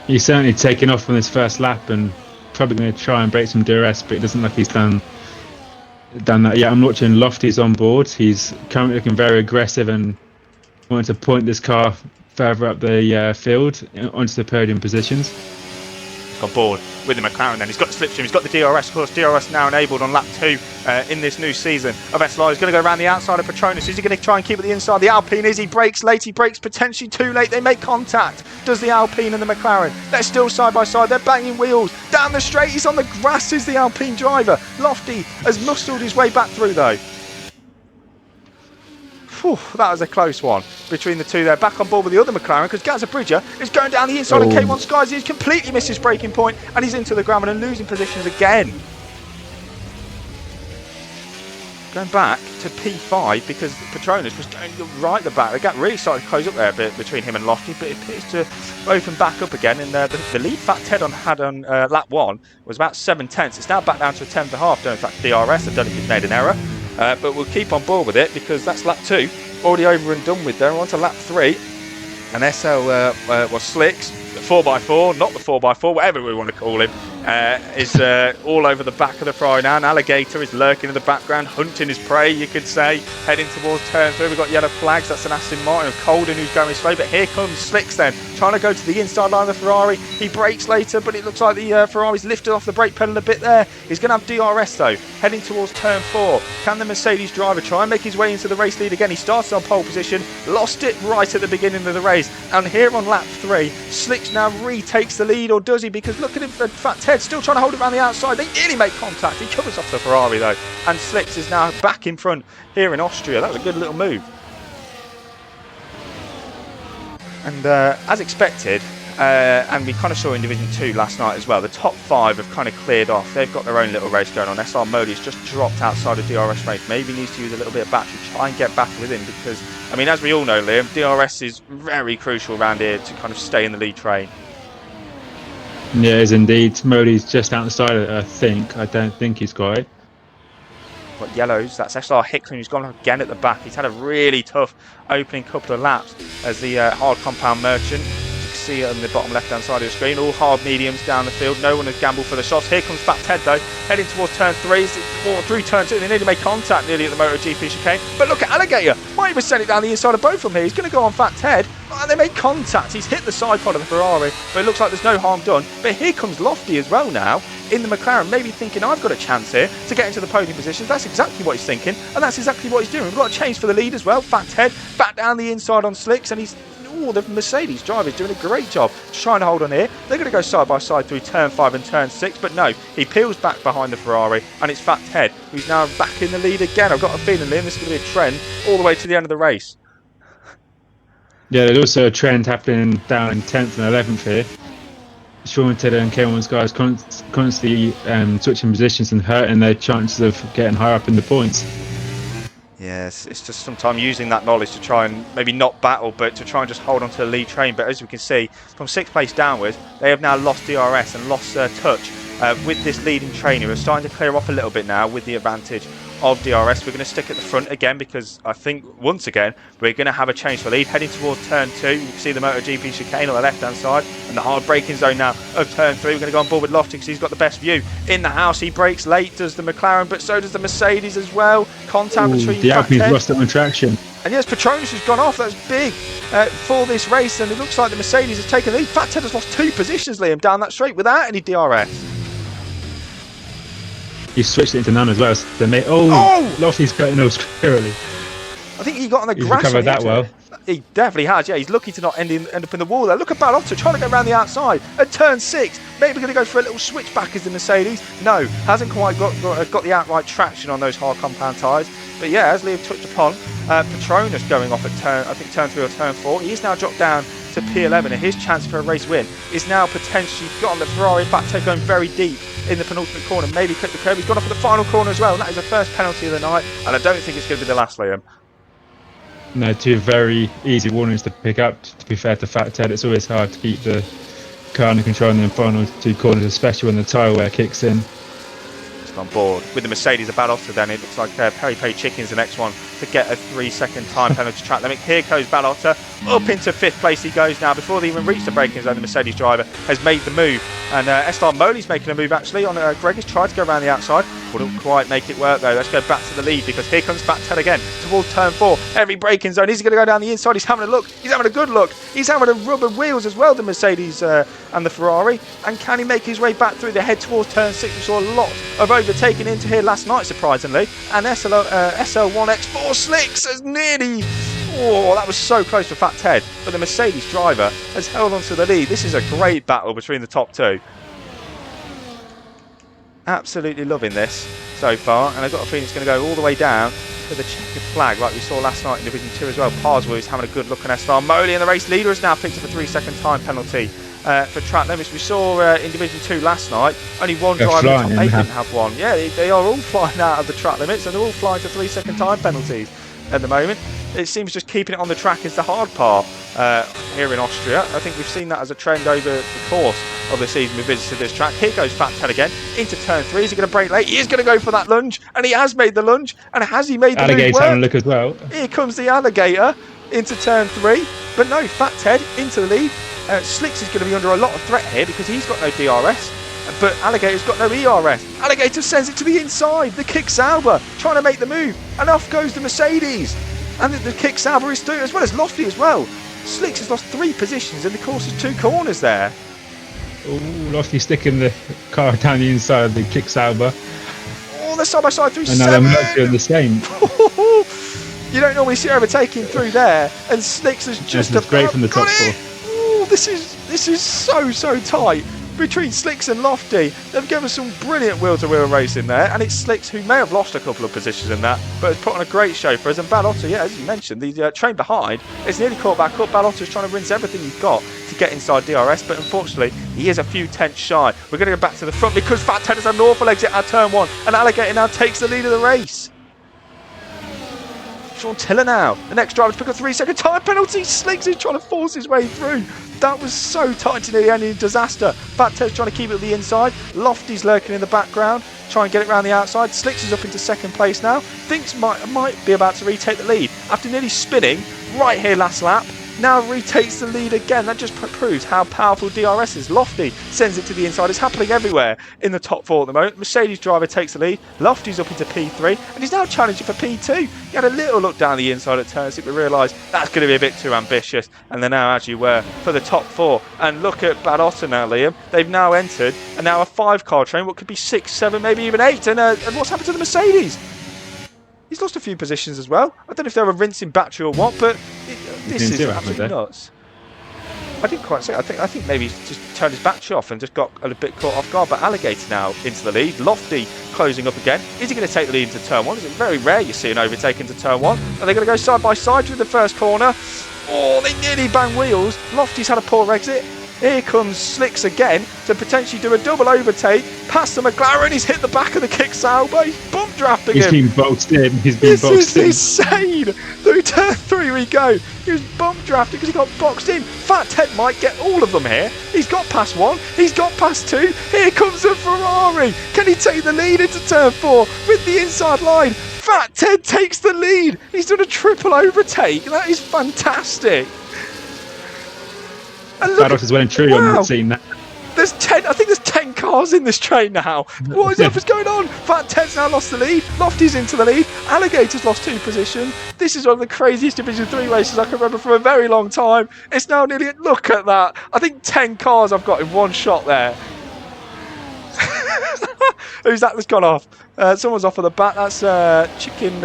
He's certainly taken off on this first lap and probably going to try and break some DRS, but it doesn't look like he's done that yet. I'm watching Lofty's on board. He's currently looking very aggressive and wanting to point this car further up the field onto the podium positions. On board with the McLaren then. He's got the slipstream, he's got the DRS, of course. DRS now enabled on lap 2 in this new season of SLR. He's going to go around the outside of Petronas. Is he going to try and keep at the inside? The Alpine, is he brakes late? He brakes potentially too late. They make contact. Does the Alpine and the McLaren? They're still side by side. They're banging wheels. Down the straight, he's on the grass, is the Alpine driver. Lofty has muscled his way back through though. Whew, that was a close one between the two there. Back on board with the other McLaren because Gazza Bridger is going down the inside of K1 Skies. He's completely missed his braking point and he's into the ground and losing positions again. Going back to P5 because Petronas was going right at the back. The gap really started to close up there a bit between him and Lofty, but it appears to open back up again. And the lead Fat Ted had on lap 1 was about 7/10. It's now back down to a 10th and a half. Don't know if that's DRS. I don't know if he's made an error. But we'll keep on board with it because that's lap 2 already over and done with there. On to lap 3 and SL was Slicks, the 4x4, not the 4x4, whatever we want to call him, is all over the back of the Ferrari now. An alligator is lurking in the background, hunting his prey, you could say, heading towards turn 3. We've got yellow flags. That's an Aston Martin of Colden who's going slow, but here comes Slicks then, trying to go to the inside line of the Ferrari. He brakes later, but it looks like the Ferrari's lifted off the brake pedal a bit there. He's going to have DRS though, heading towards turn 4. Can the Mercedes driver try and make his way into the race lead again? He started on pole position, lost it right at the beginning of the race, and here on lap 3, Slicks now retakes the lead, or does he? Because look at him, Fat Ted still trying to hold it around the outside. They nearly make contact. He covers off the Ferrari though, and Slicks is now back in front here in Austria. That was a good little move. And as expected, and we kind of saw in Division 2 last night as well, the top 5 have kind of cleared off. They've got their own little race going on. SR Modi's just dropped outside of DRS race. Maybe needs to use a little bit of battery, try and get back with him, because, I mean, as we all know, Liam, DRS is very crucial around here to kind of stay in the lead train. Yeah, it is indeed. Modi's just outside it, I think. I don't think he's got it. Got yellows, that's SLR Hickling who's gone again at the back. He's had a really tough opening couple of laps as the hard compound merchant see it on the bottom left-hand side of the screen. All hard mediums down the field. No one has gambled for the shots. Here comes Fat Ted, though, heading towards turn 3. Through turn 2. They nearly made contact nearly at the MotoGP chicane. But look at Alligator. Might even send it down the inside of both of them here. He's going to go on Fat Ted. And they made contact. He's hit the side pod of the Ferrari. But it looks like there's no harm done. But here comes Lofty as well now in the McLaren. Maybe thinking, I've got a chance here to get into the podium positions. That's exactly what he's thinking. And that's exactly what he's doing. We've got a change for the lead as well. Fat Ted back down the inside on slicks. And he's... Oh, the Mercedes driver is doing a great job just trying to hold on here. They're going to go side by side through turn 5 and turn 6, but no, he peels back behind the Ferrari, and it's Fat Ted who's now back in the lead again. I've got a feeling, Liam, this is going to be a trend all the way to the end of the race. Yeah, there's also a trend happening down in 10th and 11th here. Sean Tedder and K1's guys constantly switching positions and hurting their chances of getting higher up in the points. Yes, it's just sometimes using that knowledge to try and maybe not battle, but to try and just hold on to the lead train. But as we can see, from 6th place downwards, they have now lost DRS and lost touch with this leading train. Who are starting to clear off a little bit now with the advantage of DRS. We're going to stick at the front again because I think once again we're going to have a change for lead heading towards turn 2. You can see the MotoGP chicane on the left hand side and the hard braking zone now of turn 3. We're going to go on board with Lofty because he's got the best view in the house. He brakes late, does the McLaren, but so does the Mercedes as well. Contact between the Alpine's lost it on traction. And yes, Petronas has gone off. That's big for this race, and it looks like the Mercedes has taken the lead. Fat Ted has lost 2 positions, Liam, down that straight without any DRS. He switched it into none as well. So they made, Lofty's cutting those early. I think he got on the He's grass. recovered that well. He definitely has, yeah. He's lucky to not end up in the wall there. Look at Balotta trying to go around the outside at turn 6. Maybe going to go for a little switchback as the Mercedes. No, hasn't quite got the outright traction on those hard compound tyres. But yeah, as Liam touched upon, Petronas going off at turn 3 or turn 4. He's now dropped down to P11, and his chance for a race win is now potentially got on the Ferrari. Fat Ted going very deep in the penultimate corner, maybe clip the curb. He's gone off at the final corner as well, and that is the first penalty of the night, and I don't think it's going to be the last, Liam. No, 2 very easy warnings to pick up. To be fair to Fat Ted, it's always hard to keep the car under control in the final 2 corners, especially when the tyre wear kicks in. On board with the Mercedes about off, then it looks like Peri Peri Chicken's the next one to get a 3-second time penalty track limit. Here goes Balotta up into 5th place. He goes now before they even reach the braking zone. The Mercedes driver has made the move, and Esteban Moli's making a move actually on Greg. Has tried to go around the outside, wouldn't quite make it work though. Let's go back to the lead because here comes Fat Ted again towards turn 4. Every braking zone. Is he going to go down the inside? He's having a look. He's having a good look. He's having a rubber wheels as well, the Mercedes and the Ferrari. And can he make his way back through the head towards turn 6? We saw a lot of overtaking into here last night, surprisingly. And SL1X4 slicks has nearly... Oh, that was so close for Fat Ted. But the Mercedes driver has held on to the lead. This is a great battle between the top 2. Absolutely loving this so far. And I've got a feeling it's going to go all the way down to the checkered flag like we saw last night in Division 2 as well. Parswell is having a good look on Esteban Moli, and the race leader has now picked up a 3-second time penalty for track limits. We saw in Division 2 last night, only one driver in the top 8 didn't have one. Yeah, they are all flying out of the track limits, and they're all flying to 3-second time penalties at the moment. It seems just keeping it on the track is the hard part here in Austria. I think we've seen that as a trend over the course of the season. We visited this track. Here goes Fat Ted again into turn 3. Is he going to brake late? He is going to go for that lunge, and he has made the lunge. And has he made the move work? Having a look as well. Here comes the Alligator into turn 3, but no, Fat Ted into the lead. Slicks is going to be under a lot of threat here because he's got no DRS, but Alligator's got no ERS. Alligator sends it to the inside. The Kick Sauber trying to make the move, and off goes the Mercedes. And the Kick Sauber is doing as well as Lofty as well. Slicks has lost 3 positions in the course of 2 corners there. Oh, Lofty sticking the car down the inside of the Kick Sauber. Oh, they're side by side through 7. And now they're doing the same. You don't normally see overtaking through there, and Slicks has just about great from the top 4. Oh, this is so tight between Slicks and Lofty. They've given some brilliant wheel-to-wheel racing there, and it's Slicks who may have lost a couple of positions in that, but has put on a great show for us. And Balotta, yeah, as you mentioned, the train behind is nearly caught back up. Ballotta's trying to rinse everything he's got to get inside DRS, but unfortunately he is a few tenths shy. We're going to go back to the front because Fat Ted has an awful exit at turn 1, and Alligator now takes the lead of the race. Sean Tiller now, the next driver to pick up a 3-second time penalty. Slicks is trying to force his way through. That was so tight to the end in disaster. Fat Ted's trying to keep it at the inside. Lofty's lurking in the background, trying to get it around the outside. Slicks is up into 2nd place now. Thinks might be about to retake the lead after nearly spinning right here last lap. now retakes the lead again. That just proves how powerful DRS is. Lofty sends it to the inside. It's happening everywhere in the top 4 at the moment. Mercedes driver takes the lead. Lofty's up into P3 and he's now challenging for P2. He had a little look down the inside at turn 6 but realised that's going to be a bit too ambitious, and they're now, as you were, for the top 4. And look at Bad Otter now, Liam. They've now entered, and now a 5-car train, what could be 6, 7, maybe even 8. And what's happened to the Mercedes? He's lost a few positions as well. I don't know if they were rinsing battery or what, but this is absolutely nuts. I didn't quite say it. I think maybe he's just turned his battery off and just got a bit caught off guard. But Alligator now into the lead. Lofty closing up again. Is he going to take the lead into turn 1? Is it very rare you see an overtake into turn 1? Are they going to go side by side through the first corner? Oh, they nearly bang wheels. Lofty's had a poor exit. Here comes Slicks again to potentially do a double overtake. Past the McLaren, he's hit the back of the kick-sail, but he's bump drafting him. He's been boxed in. This is insane. Through turn 3 we go. He was bump drafted because he got boxed in. Fat Ted might get all of them here. He's got past 1. He's got past 2. Here comes a Ferrari. Can he take the lead into turn 4 with the inside line? Fat Ted takes the lead. He's done a triple overtake. That is fantastic. Bad is well and true. Wow. I'm seeing that. There's 10. I think there's 10 cars in this train now. What is going on? Fat Ted's now lost the lead. Lofty's into the lead. Alligator's lost 2 positions. This is one of the craziest Division 3 races I can remember from a very long time. It's now nearly. Look at that. I think 10 cars I've got in one shot there. Who's that that's gone off? Someone's off of the bat. That's Chicken.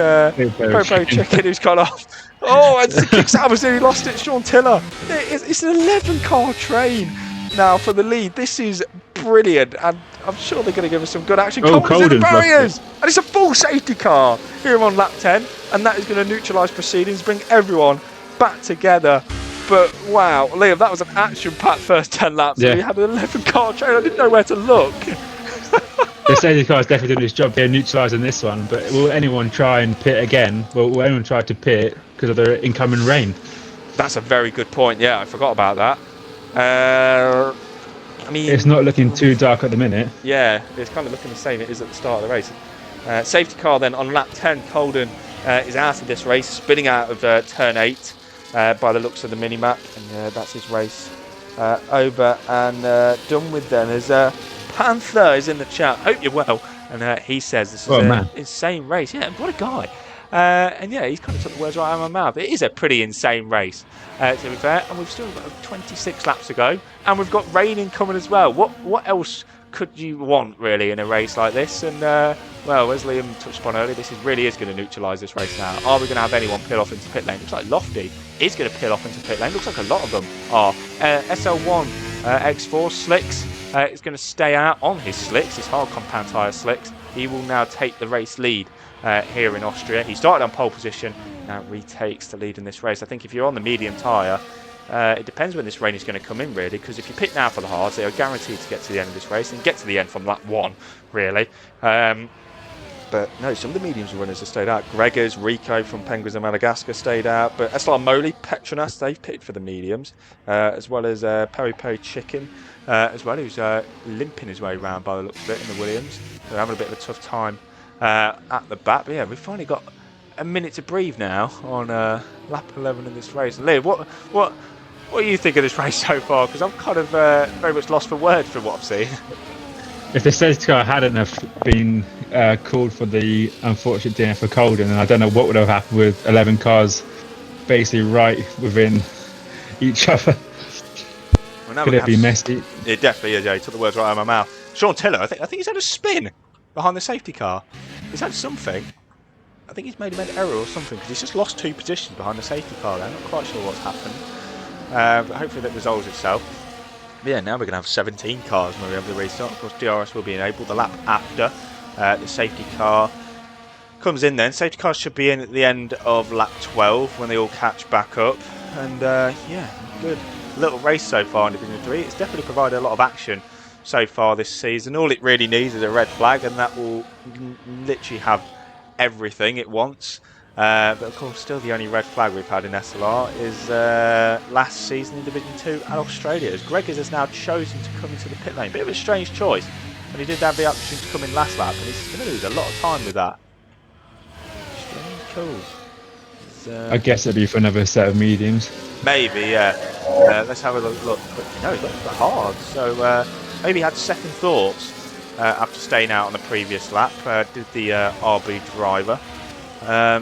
Popo Chicken who's gone off. Oh, and the kicks out was nearly lost it. Sean Tiller. It's an 11-car train now for the lead. This is brilliant, and I'm sure they're going to give us some good action. Colden's in the barriers, and it's a full safety car here on lap 10, and that is going to neutralise proceedings, bring everyone back together. But wow, Liam, that was an action-packed first 10 laps. Yeah. We had an 11-car train. I didn't know where to look. The safety car is definitely doing its job here, neutralising this one. But will anyone try and pit again? Will anyone try to pit because of the incoming rain? That's a very good point. Yeah, I forgot about that. I mean, it's not looking too dark at the minute. Yeah, it's kind of looking the same it is at the start of the race. Safety car then on lap 10. Colden is out of this race, spinning out of turn 8 by the looks of the mini-map. And that's his race over and done with then. There's Panther is in the chat. Hope you're well. And he says this is an insane race. Yeah, what a guy. And yeah, he's kind of took the words right out of my mouth. It is a pretty insane race, to be fair. And we've still got 26 laps to go. And we've got rain incoming as well. What else could you want, really, in a race like this? And, well, as Liam touched upon earlier, this really is going to neutralise this race now. Are we going to have anyone peel off into pit lane? Looks like Lofty is going to peel off into pit lane. Looks like a lot of them are. SL1 X4 Slicks is going to stay out on his slicks, his hard compound tyre slicks. He will now take the race lead here in Austria. He started on pole position, now retakes the lead in this race. I think if you're on the medium tyre, it depends when this rain is going to come in, really, because if you pit now for the hards, they are guaranteed to get to the end of this race and get to the end from lap 1, really. But no, some of the mediums runners have stayed out. Gregors, Rico from Penguins of Madagascar stayed out. But SLR Moli, Petronas, they've pitted for the mediums, as well as Peri Peri Chicken, as well, who's limping his way around by the looks of it in the Williams. They're having a bit of a tough time at the back. But yeah, we've finally got a minute to breathe now on lap 11 in this race. And Liv, what do you think of this race so far? Because I'm kind of very much lost for words from what I've seen. If the safety car hadn't have been called for the unfortunate DNF for Colden, then I don't know what would have happened with 11 cars basically right within each other. Well, could it be messy? It definitely is. Yeah, he took the words right out of my mouth. Sean Tiller, I think he's had a spin behind the safety car. He's had something. I think he's made an error or something because he's just lost 2 positions behind the safety car there. I'm not quite sure what's happened. But hopefully that resolves itself. But yeah, now we're going to have 17 cars when we have the restart. Of course, DRS will be enabled the lap after the safety car comes in then. Safety car should be in at the end of lap 12 when they all catch back up. And yeah, good little race so far in Division 3. It's definitely provided a lot of action so far this season. All it really needs is a red flag, and that will literally have everything it wants. But of course, still the only red flag we've had in SLR is last season in Division 2 at Australia, as Gregors has now chosen to come into the pit lane. Bit of a strange choice, and he did have the option to come in last lap, and he's going to lose a lot of time with that. Strange call. I guess it'd be for another set of mediums. Maybe, yeah. Let's have a look. But no, it looked hard. So maybe he had second thoughts after staying out on the previous lap. Did the RB driver.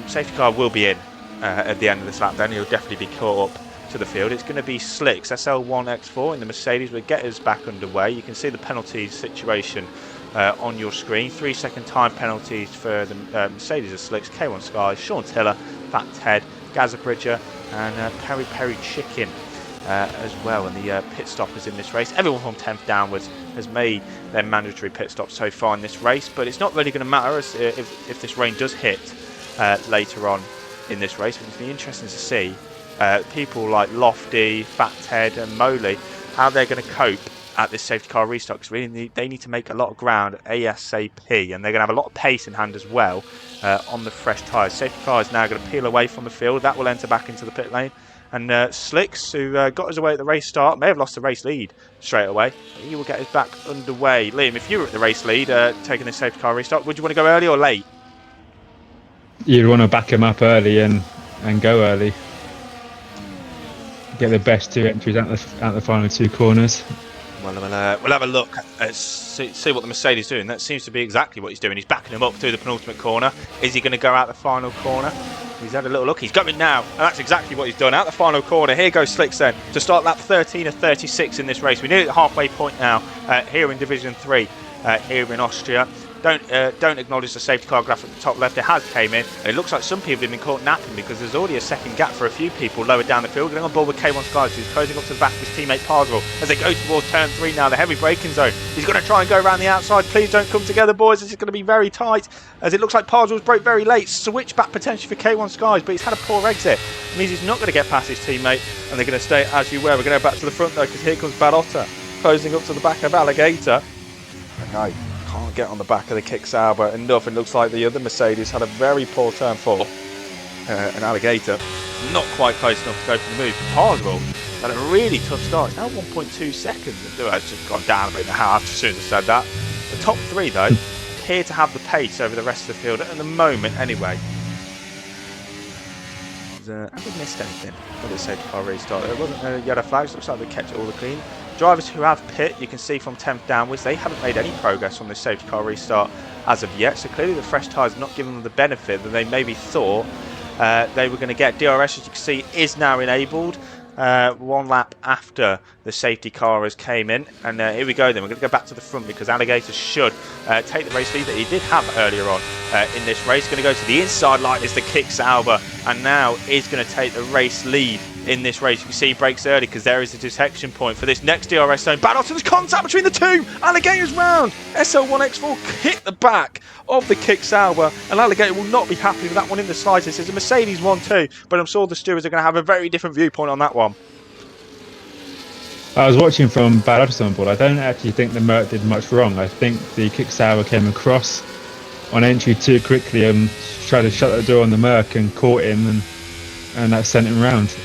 Safety car will be in at the end of this lap then. He'll definitely be caught up to the field. It's going to be Slicks, SL1X4 in the Mercedes. Will get us back underway. You can see the penalties situation on your screen. 3-second time penalties for the Mercedes of Slicks, K1 Sky, Sean Tiller, Fat Ted, Gazabridger and Peri Peri Chicken as well. And the pit stoppers in this race, everyone from 10th downwards has made their mandatory pit stop so far in this race, but it's not really going to matter if this rain does hit later on in this race. But it's going to be interesting to see people like Lofty, Fat Ted and Moley, how they're going to cope at this safety car restart, because really they need to make a lot of ground ASAP, and they're going to have a lot of pace in hand as well on the fresh tyres. Safety car is now going to peel away from the field. That will enter back into the pit lane, and Slicks, who got us away at the race start, may have lost the race lead straight away. He will get us back underway. Liam, if you were at the race lead taking the safety car restart, would you want to go early or late? You'd want to back him up early and go early. Get the best 2 entries out the final 2 corners. Well, we'll have a look at see what the Mercedes is doing. That seems to be exactly what he's doing. He's backing him up through the penultimate corner. Is he going to go out the final corner? He's had a little look. He's going now, and that's exactly what he's done. Out the final corner. Here goes Slicks then to start lap 13 of 36 in this race. We're nearly at the halfway point now here in Division 3 here in Austria. Don't acknowledge the safety car graph at the top left. It has came in, and it looks like some people have been caught napping because there's already a second gap for a few people lower down the field. Getting on board with K1 Skies, who's closing up to the back of his teammate Parswell as they go towards turn 3 now, the heavy braking zone. He's going to try and go around the outside. Please don't come together, boys. This is going to be very tight, as it looks like Parswell's broke very late. Switch back potentially for K1 Skies, but he's had a poor exit. It means he's not going to get past his teammate, and they're going to stay as you were. We're going to go back to the front though, because here comes Barotta closing up to the back of Alligator. Okay. Can't get on the back of the kick Sauber enough. It looks like the other Mercedes had a very poor turn 4. An Alligator not quite close enough to go for the move. Parswell had a really tough start. It's now 1.2 seconds. It's just gone down a bit in the half as soon as I said that. The top 3 though appear to have the pace over the rest of the field at the moment anyway. Have we missed anything for the safety car restart? There wasn't yellow flags. Looks like they kept it all clean. Drivers who have pit, you can see from 10th downwards, they haven't made any progress on this safety car restart as of yet. So clearly the fresh tyres not giving them the benefit that they maybe thought they were going to get. DRS, as you can see, is now enabled. 1 lap after the safety car has came in, and here we go then. We're going to go back to the front because Alligator should take the race lead that he did have earlier on in this race. Going to go to the inside line is the kick Sauber, and now is going to take the race lead in this race. You can see he brakes early because there is a detection point for this next DRS zone. There's contact between the two. Alligator's round. SL1X4 hit the back of the kick Sauber, and Alligator will not be happy with that one in the slightest. It's a Mercedes 1-2, but I'm sure the stewards are going to have a very different viewpoint on that one. I was watching from Barotta's on board. I don't actually think the Merc did much wrong. I think the kick Sauber came across on entry too quickly and tried to shut the door on the Merc and caught him, and that sent him round.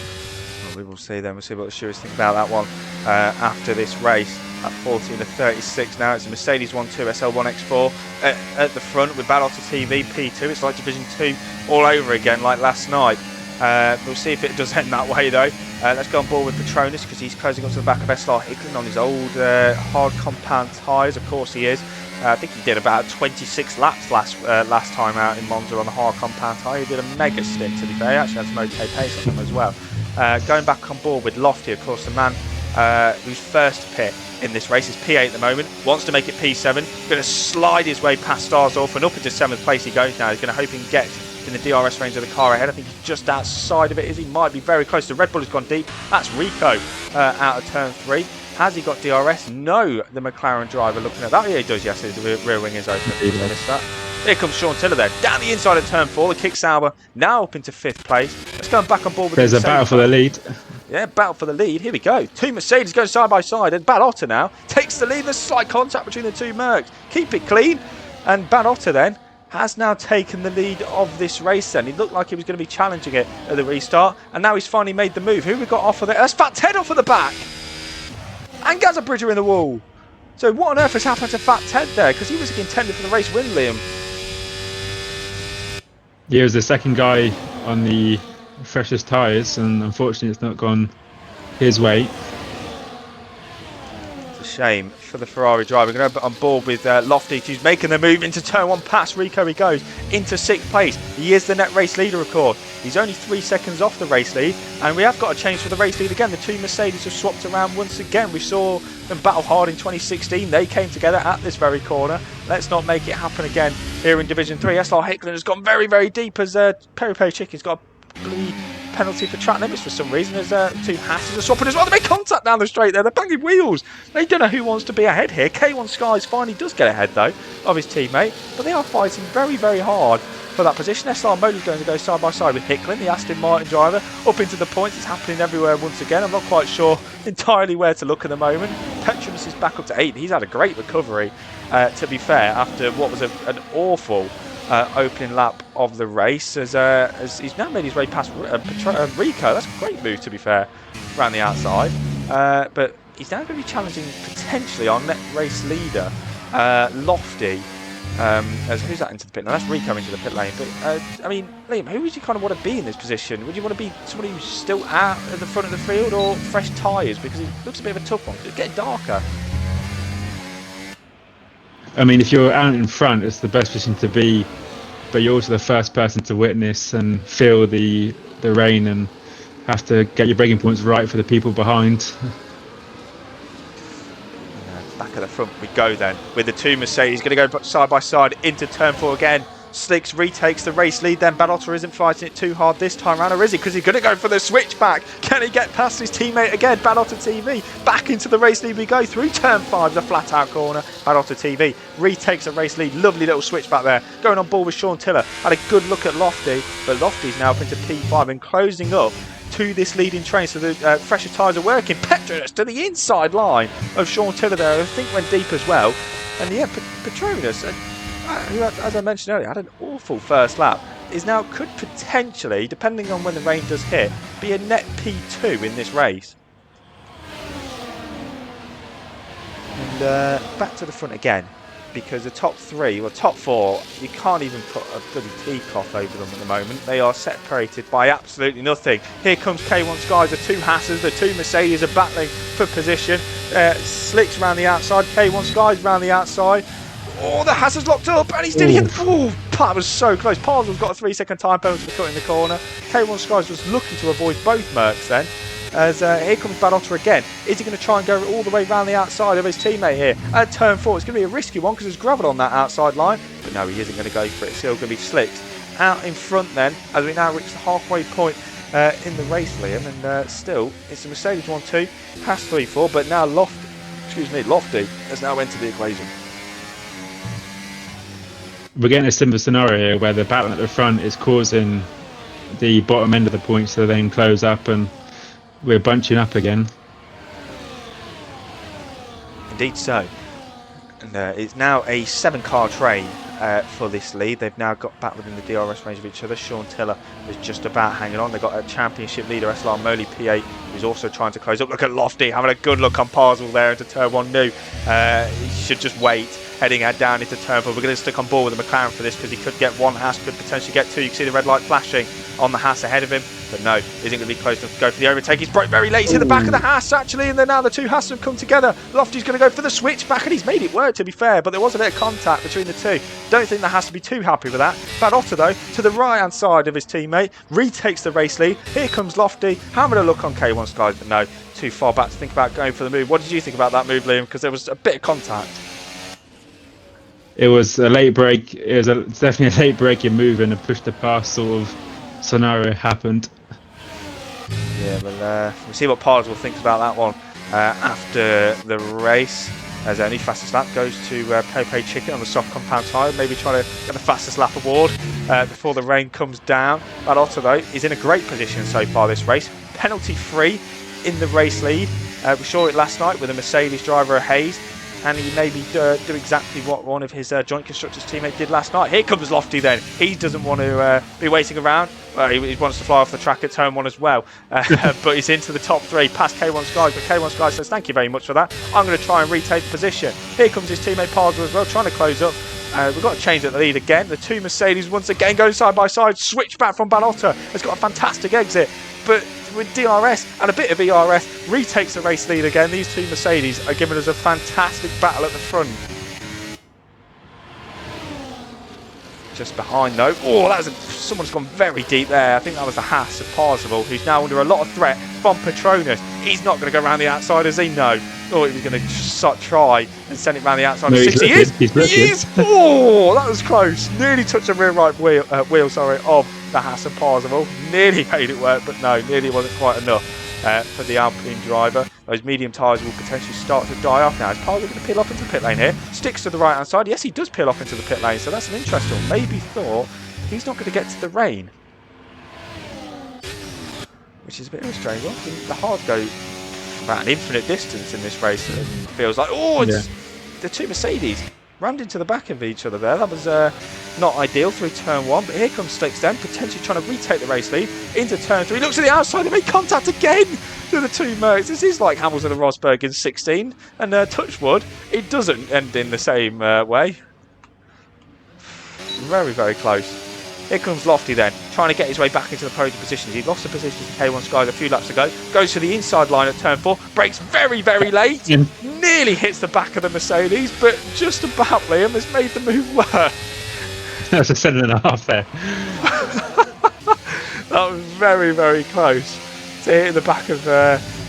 We will see then. We'll see what the stewards think about that one after this race. At 14 to 36 now, it's a Mercedes 1-2 SL1X4 at the front with Barotta TV P2. It's like Division 2 all over again, like last night. We'll see if it does end that way though. Let's go on board with Petronas because he's closing up to the back of SLR Hickling on his old hard compound tyres. Of course he is. I think he did about 26 laps last time out in Monza on the hard compound tyre. He did a mega stint, to be fair. He actually had some okay pace on them as well. Going back on board with Lofty, of course, the man who's first pit in this race is P8 at the moment, wants to make it P7, going to slide his way past Starsdorf and up into 7th place he goes now. He's going to hope he can get in the DRS range of the car ahead. I think he's just outside of it, is he? Might be very close. The Red Bull has gone deep. That's Rico out of turn 3. Has he got DRS? No, the McLaren driver looking at that. Yeah, he does, yes, his rear wing is open. Missed that. Here comes Sean Tiller there, down the inside of turn 4, the kick Sauber, now up into 5th place. Let's go back on board with There's a battle for the lead. Yeah, battle for the lead, here we go. 2 Mercedes going side by side, and Barotta now takes the lead. There's slight contact between the 2 Mercs. Keep it clean, and Barotta then has now taken the lead of this race then. He looked like he was going to be challenging it at the restart, and now he's finally made the move. Who we got off of there? That's Fat Ted off of the back! And Gazabridger in the wall. So what on earth has happened to Fat Ted there? Because he was a contender for the race win, Liam. He was the second guy on the freshest tyres, and unfortunately, it's not gone his way. It's a shame for the Ferrari driver. We're going to be on board with Lofty, who's making the move into turn one. Past Rico he goes into 6th place. He is the net race leader, of course. He's only 3 seconds off the race lead, and we have got a change for the race lead again. The two Mercedes have swapped around once again. We saw them battle hard in 2016. They came together at this very corner. Let's not make it happen again here in Division 3. SLR Hickland has gone very, very deep as Peri Chicken's got a bloody penalty for track limits for some reason. There's two Hasses are swapping as well. They make contact down the straight there. They're banging wheels. They don't know who wants to be ahead here. K1 Skies finally does get ahead though of his teammate, but they are fighting very, very hard for that position. SLR Mode is going to go side by side with Hickland, the Aston Martin driver, up into the points. It's happening everywhere once again. I'm not quite sure entirely where to look at the moment. Petronas is back up to 8. He's had a great recovery, to be fair, after what was an awful opening lap of the race, as he's now made his way past Rico. That's a great move, to be fair, around the outside. But he's now going to be challenging potentially our net race leader, Lofty. As who's that into the pit? Now that's Rico into the pit lane. But I mean, Liam, who would you kind of want to be in this position? Would you want to be somebody who's still out at the front of the field, or fresh tyres? Because it looks a bit of a tough one. It's getting darker. I mean, if you're out in front, it's the best position to be, but you're also the first person to witness and feel the rain and have to get your braking points right for the people behind. Back at the front we go then, with the two Mercedes going to go side by side into turn 4 again. Slicks retakes the race lead then. Balotta isn't fighting it too hard this time around, or is he? Because he's going to go for the switchback. Can he get past his teammate again? Balotta TV back into the race lead we go through turn 5, the flat out corner. Balotta TV retakes the race lead. Lovely little switchback there. Going on board with Sean Tiller. Had a good look at Lofty, but Lofty's now up into P5 and closing up to this leading train, so the fresher tyres are working. Petronas to the inside line of Sean Tiller there, I think went deep as well. And yeah, Petronas, who, as I mentioned earlier, had an awful first lap, is now could potentially, depending on when the rain does hit, be a net P2 in this race. And back to the front again, because the top 3, or top 4, you can't even put a bloody teacup over them at the moment. They are separated by absolutely nothing. Here comes K1 Skies, the two Hassers, the two Mercedes are battling for position. Slicks around the outside, K1 Skies around the outside. Oh, the Hassers locked up, and he's did hit. Oh, that was so close. Parsons got a 3-second time penalty for cutting the corner. K1 Skies was looking to avoid both Mercs then. As here comes Balotta again. Is he going to try and go all the way around the outside of his teammate here? At turn 4, it's going to be a risky one because there's gravel on that outside line. But no, he isn't going to go for it. It's still going to be Slicks out in front then, as we now reach the halfway point in the race, Liam. And still, it's a Mercedes 1-2, past 3-4, but now Lofty has now entered the equation. We're getting a similar scenario here where the battle at the front is causing the bottom end of the points to then close up, and we're bunching up again. Indeed so. And it's now a 7-car train for this lead. They've now got back within the DRS range of each other. Sean Tiller is just about hanging on. They've got a championship leader, SLR Moley P8, who's also trying to close up. Look at Lofty having a good look on Parsel there into turn 1 new. He should just wait, heading down into turn 4. We're going to stick on board with the McLaren for this because he could get 1 Haas, could potentially get 2. You can see the red light flashing on the Haas ahead of him, but no, isn't going to be close enough to go for the overtake. He's broke very late. He's hit the back of the Haas actually, and then now the two Haas have come together. Lofty's going to go for the switch back, and he's made it work, to be fair, but there was a bit of contact between the two. Don't think that has to be too happy with that. Balotta though, to the right hand side of his teammate, retakes the race lead. Here comes Lofty, having a look on K1 Skies, but no, too far back to think about going for the move. What did you think about that move, Liam? Because there was a bit of contact. It was a late break. It was definitely a late breaking move, and a push to pass sort of scenario happened. Yeah, well, we'll see what Parsons thinks about that one after the race. As only fastest lap goes to Pepe Chicken on the soft compound tyre. Maybe try to get the fastest lap award before the rain comes down. Balotta though is in a great position so far this race. Penalty free in the race lead. We saw it last night with a Mercedes driver, Hayes. And he maybe do exactly what one of his joint constructors teammates did last night. Here comes Lofty then. He doesn't want to be waiting around. Well, he wants to fly off the track at turn 1 as well. But he's into the top 3 past K1 Skies. But K1 Skies says, thank you very much for that. I'm going to try and retake the position. Here comes his teammate Pardo as well, trying to close up. We've got to change at the lead again. The two Mercedes once again going side by side. Switch back from Balotta. Has got a fantastic exit. But with DRS and a bit of ERS, retakes the race lead again. These two Mercedes are giving us a fantastic battle at the front. Just behind though. Oh, someone's gone very deep there. I think that was the Haas of Parzival, who's now under a lot of threat from Petronas. He's not going to go around the outside, is he? No. Thought he was going to try and send it around the outside. No, of 6. He is. He is. Oh, that was close. Nearly touched the rear right wheel, of the Haas of Parzival. Nearly made it work, but no, nearly wasn't quite enough for the Alpine driver. Those medium tyres will potentially start to die off now. Is Parzival going to peel off into the pit lane here? Sticks to the right hand side. Yes, he does peel off into the pit lane, so that's an interesting one. Maybe thought he's not going to get to the rain, which is a bit of a strange one. The hards go about an infinite distance in this race, and it feels like, it's the two Mercedes rammed into the back of each other there. That was not ideal through turn 1, but here comes Slicks then, potentially trying to retake the race lead into turn 3. Looks at the outside, they make contact again to the two Mercs. This is like Hamilton and Rosberg in 16, and touch wood, it doesn't end in the same way. Very, very close. Here comes Lofty then, trying to get his way back into the podium positions. He lost the position to K1 Skies a few laps ago. Goes to the inside line at turn 4. Brakes very, very late. Nearly hits the back of the Mercedes, but just about, Liam, has made the move work. That's a 7.5 there. That was very, very close to hitting the back of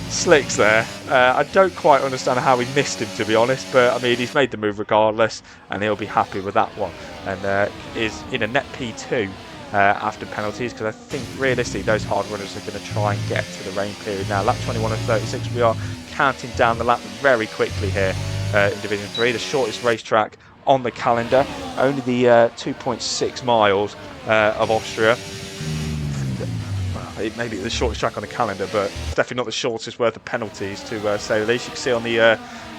Slicks there. I don't quite understand how he missed him, to be honest, but I mean, he's made the move regardless, and he'll be happy with that one. And is in a net P2 after penalties, because I think realistically those hard runners are going to try and get to the rain period now. Lap 21 and 36, we are counting down the lap very quickly here in Division 3, the shortest racetrack on the calendar, only the 2.6 miles of Austria. It may be the shortest track on the calendar, but definitely not the shortest worth of penalties, to say the least. You can see on the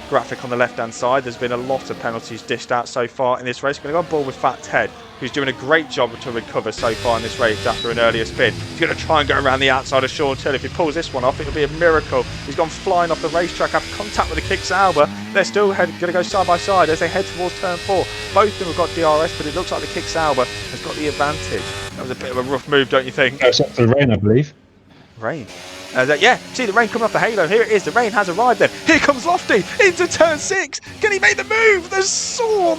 graphic on the left hand side, there's been a lot of penalties dished out so far in this race. We're going to go on board with Fat Ted, who's doing a great job to recover so far in this race after an earlier spin. He's going to try and go around the outside of Sean Till. If he pulls this one off, it'll be a miracle. He's gone flying off the racetrack after contact with the Kick Sauber. They're still going to go side by side as they head towards turn 4. Both of them have got DRS, but it looks like the Kick Sauber has got the advantage. That was a bit of a rough move, don't you think? It's up to the rain, I believe. Rain. Yeah, see the rain coming off the halo. Here it is. The rain has arrived then. Here comes Lofty into turn 6. Can he make the move? They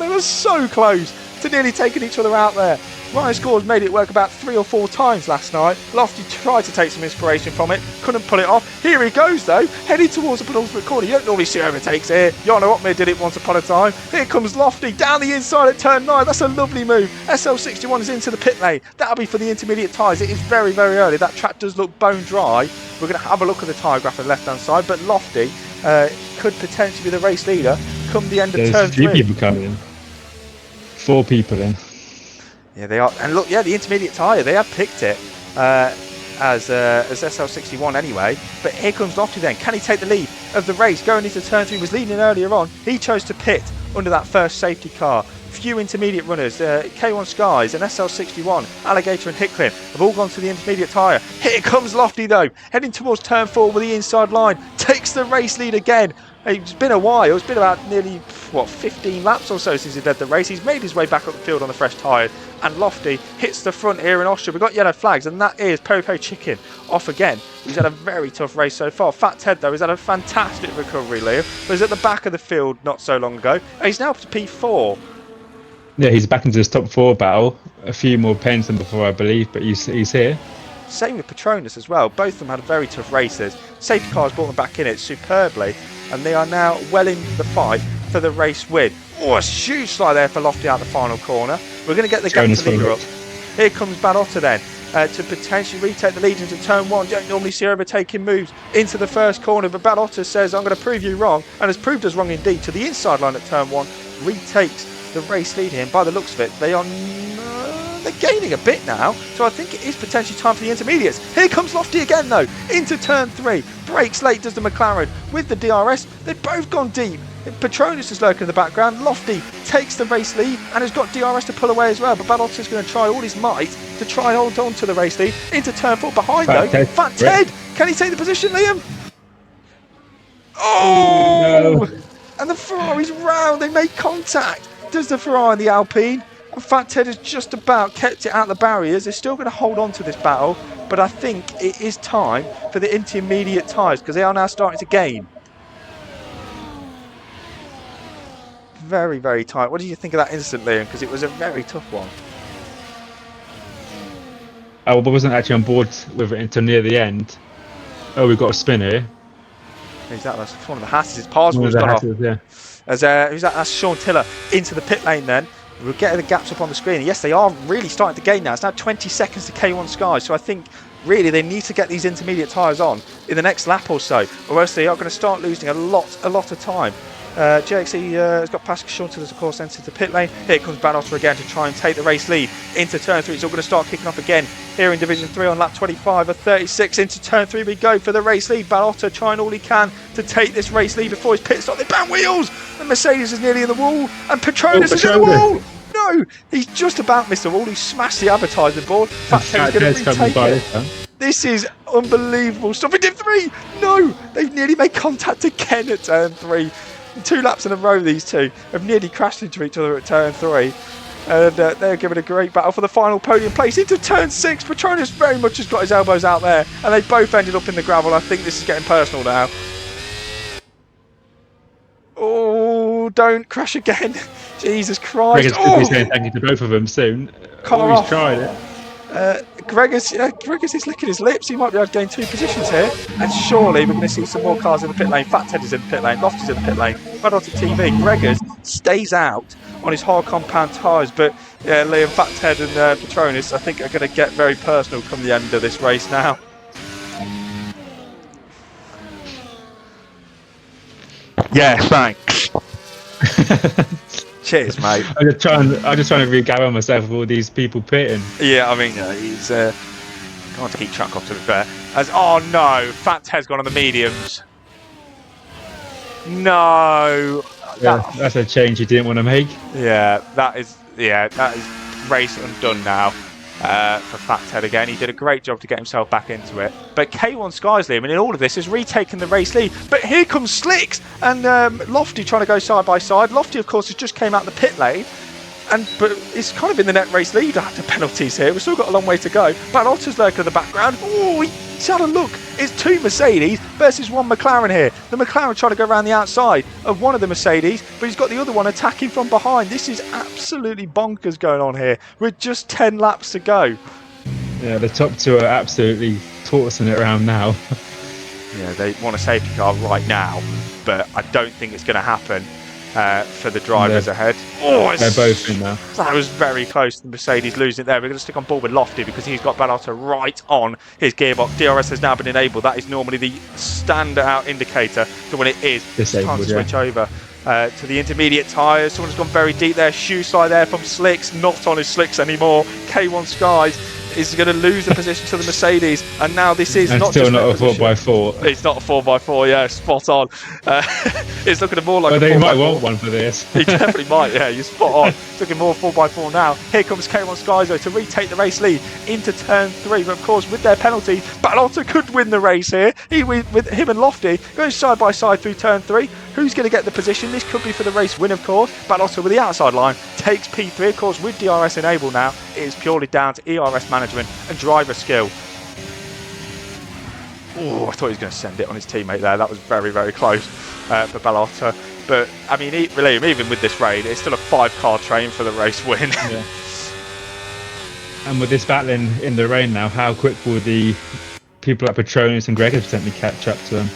were so close to nearly taking each other out there. Ryan Scores made it work about 3 or 4 times last night. Lofty tried to take some inspiration from it, couldn't pull it off. Here he goes though, heading towards the penultimate corner. You don't normally see overtakes here. Jarno Otmir did it once upon a time. Here comes Lofty down the inside at turn 9. That's a lovely move. SL61 is into the pit lane. That'll be for the intermediate tyres. It is very, very early. That track does look bone dry. We're going to have a look at the tyre graph on the left hand side, but Lofty could potentially be the race leader come the end of turn 3. 3 people coming in. 4 people in. Yeah, they are. And look, yeah, the intermediate tyre, they have picked it as SL61 anyway. But here comes Lofty then. Can he take the lead of the race? Going into turn 3, was leading earlier on. He chose to pit under that first safety car. Few intermediate runners, K1 Skies and SL61, Alligator and Hicklin have all gone to the intermediate tyre. Here comes Lofty though, heading towards turn 4 with the inside line. Takes the race lead again. It's been a while. It's been about nearly 15 laps or so since he led the race. He's made his way back up the field on the fresh tyre, and Lofty hits the front here in Austria. We've got yellow flags, and that is Popo Chicken off again. He's had a very tough race so far. Fat Ted though has had a fantastic recovery, Liam. He was at the back of the field not so long ago, and he's now up to P4. Yeah, he's back into his top 4 battle. A few more pens than before, I believe, but he's here. Same with Petronas as well. Both of them had very tough races. Safety cars brought them back in it superbly, and they are now well in the fight for the race win. Oh, a huge slide there for Lofty out the final corner. We're going to get the gap to leader up. Here comes Balotta then to potentially retake the lead into turn 1. You don't normally see overtaking moves into the first corner, but Balotta says, I'm going to prove you wrong, and has proved us wrong indeed. To the inside line at turn 1, retakes the race lead here, and by the looks of it, they're gaining a bit now, so I think it is potentially time for the intermediates. Here comes Lofty again though, into turn 3, brakes late does the McLaren with the DRS. They've both gone deep. Petronas is lurking in the background. Lofty takes the race lead and has got DRS to pull away as well, but Balotta is going to try all his might to try and hold on to the race lead into turn 4 behind though. Fat Ted, can he take the position, Liam? Oh! No. And the Ferrari's round, they made contact. does the Ferrari and the Alpine. And Fat Ted has just about kept it out the barriers. They're still going to hold on to this battle, but I think it is time for the intermediate tyres because they are now starting to gain. Very, very tight. What did you think of that instant, Liam? Because it was a very tough one. I wasn't actually on board with it until near the end. Oh, we've got a spin here. Who's that? That's one of the Hasses. His Parsons gone off. Yeah. As who's that? That's Sean Tiller into the pit lane then. We're getting the gaps up on the screen. Yes, they are really starting to gain now. It's now 20 seconds to K1 Sky. So I think really they need to get these intermediate tyres on in the next lap or so, or else they are going to start losing a lot of time. JXE has got past Sean Tillers, of course, entered the pit lane. Here comes Bad again to try and take the race lead into turn 3. It's all going to start kicking off again here in Division 3 on lap 25 of 36. Into turn 3 we go for the race lead. Bad trying all he can to take this race lead before his pit stop. They ban wheels! The Mercedes is nearly in the wall, and Petronas is in the wall! No! He's just about missed the wall. He smashed the advertising board. Fat Ted's going to retake it. This is unbelievable. Stop in Div 3! No! They've nearly made contact again at turn 3. 2 laps in a row, these two have nearly crashed into each other at turn 3. And they're giving a great battle for the final podium place. Into turn 6, Petronas very much has got his elbows out there. And they both ended up in the gravel. I think this is getting personal now. Oh, don't crash again. Jesus Christ. Gregor's saying thank you to both of them soon. He's tried it. Gregor's is licking his lips. He might be able to gain 2 positions here. And surely we're going to see some more cars in the pit lane. Fat Ted is in the pit lane. Lofty's in the pit lane. Right onto TV. Gregor's stays out on his hard compound tyres. But yeah, Liam, Fat Ted and Petronas, I think, are going to get very personal come the end of this race now. Yeah, thanks. Cheers, mate. I'm just trying to regather myself with all these people pitting. Yeah, I mean, he's hard to keep track of, to be fair. Oh no, Fat Ted's gone on the mediums. No. Yeah, that's a change you didn't want to make. Yeah, that is race undone now for Fat Ted again. He did a great job to get himself back into it. But K1 Skies, Liam, and in all of this, has retaken the race lead. But here comes Slicks and Lofty trying to go side by side. Lofty, of course, has just came out the pit lane. But it's kind of in the net race lead after penalties here. We've still got a long way to go. Balotto's lurking in the background. Oh, he's had a look. It's 2 Mercedes versus 1 McLaren here. The McLaren trying to go around the outside of one of the Mercedes, but he's got the other one attacking from behind. This is absolutely bonkers going on here with just 10 laps to go. Yeah, the top 2 are absolutely tossing it around now. Yeah, they want a safety car right now, but I don't think it's going to happen. For the drivers ahead. Oh, they're both in there. That was very close to the Mercedes losing it there. We're going to stick on board with Lofty because he's got Balotto right on his gearbox. DRS has now been enabled. That is normally the standout indicator to when it is time to switch over to the intermediate tyres. Someone's gone very deep there. Shoe slide there from Slicks. Not on his Slicks anymore. K1 Skies is going to lose the position to the Mercedes, and now this is and not still just not a 4x4. It's not a 4x4, yeah, spot on. It's looking more like a 4x4. They might want one for this. He definitely might, yeah, you're spot on. It's looking more 4x4 now. Here comes K1 Skies though to retake the race lead into turn 3, but of course with their penalty, Balotto could win the race here. With him and Lofty going side by side through turn 3. Who's going to get the position? This could be for the race win, of course. Balotto with the outside line takes P3. Of course, with DRS enabled now, it is purely down to ERS management and driver skill. Oh, I thought he was going to send it on his teammate there. That was very, very close for Balotto. But, I mean, even with this raid, it's still a 5-car train for the race win. Yeah. And with this battling in the rain now, how quick will the people like Petronas and Gregor potentially catch up to them?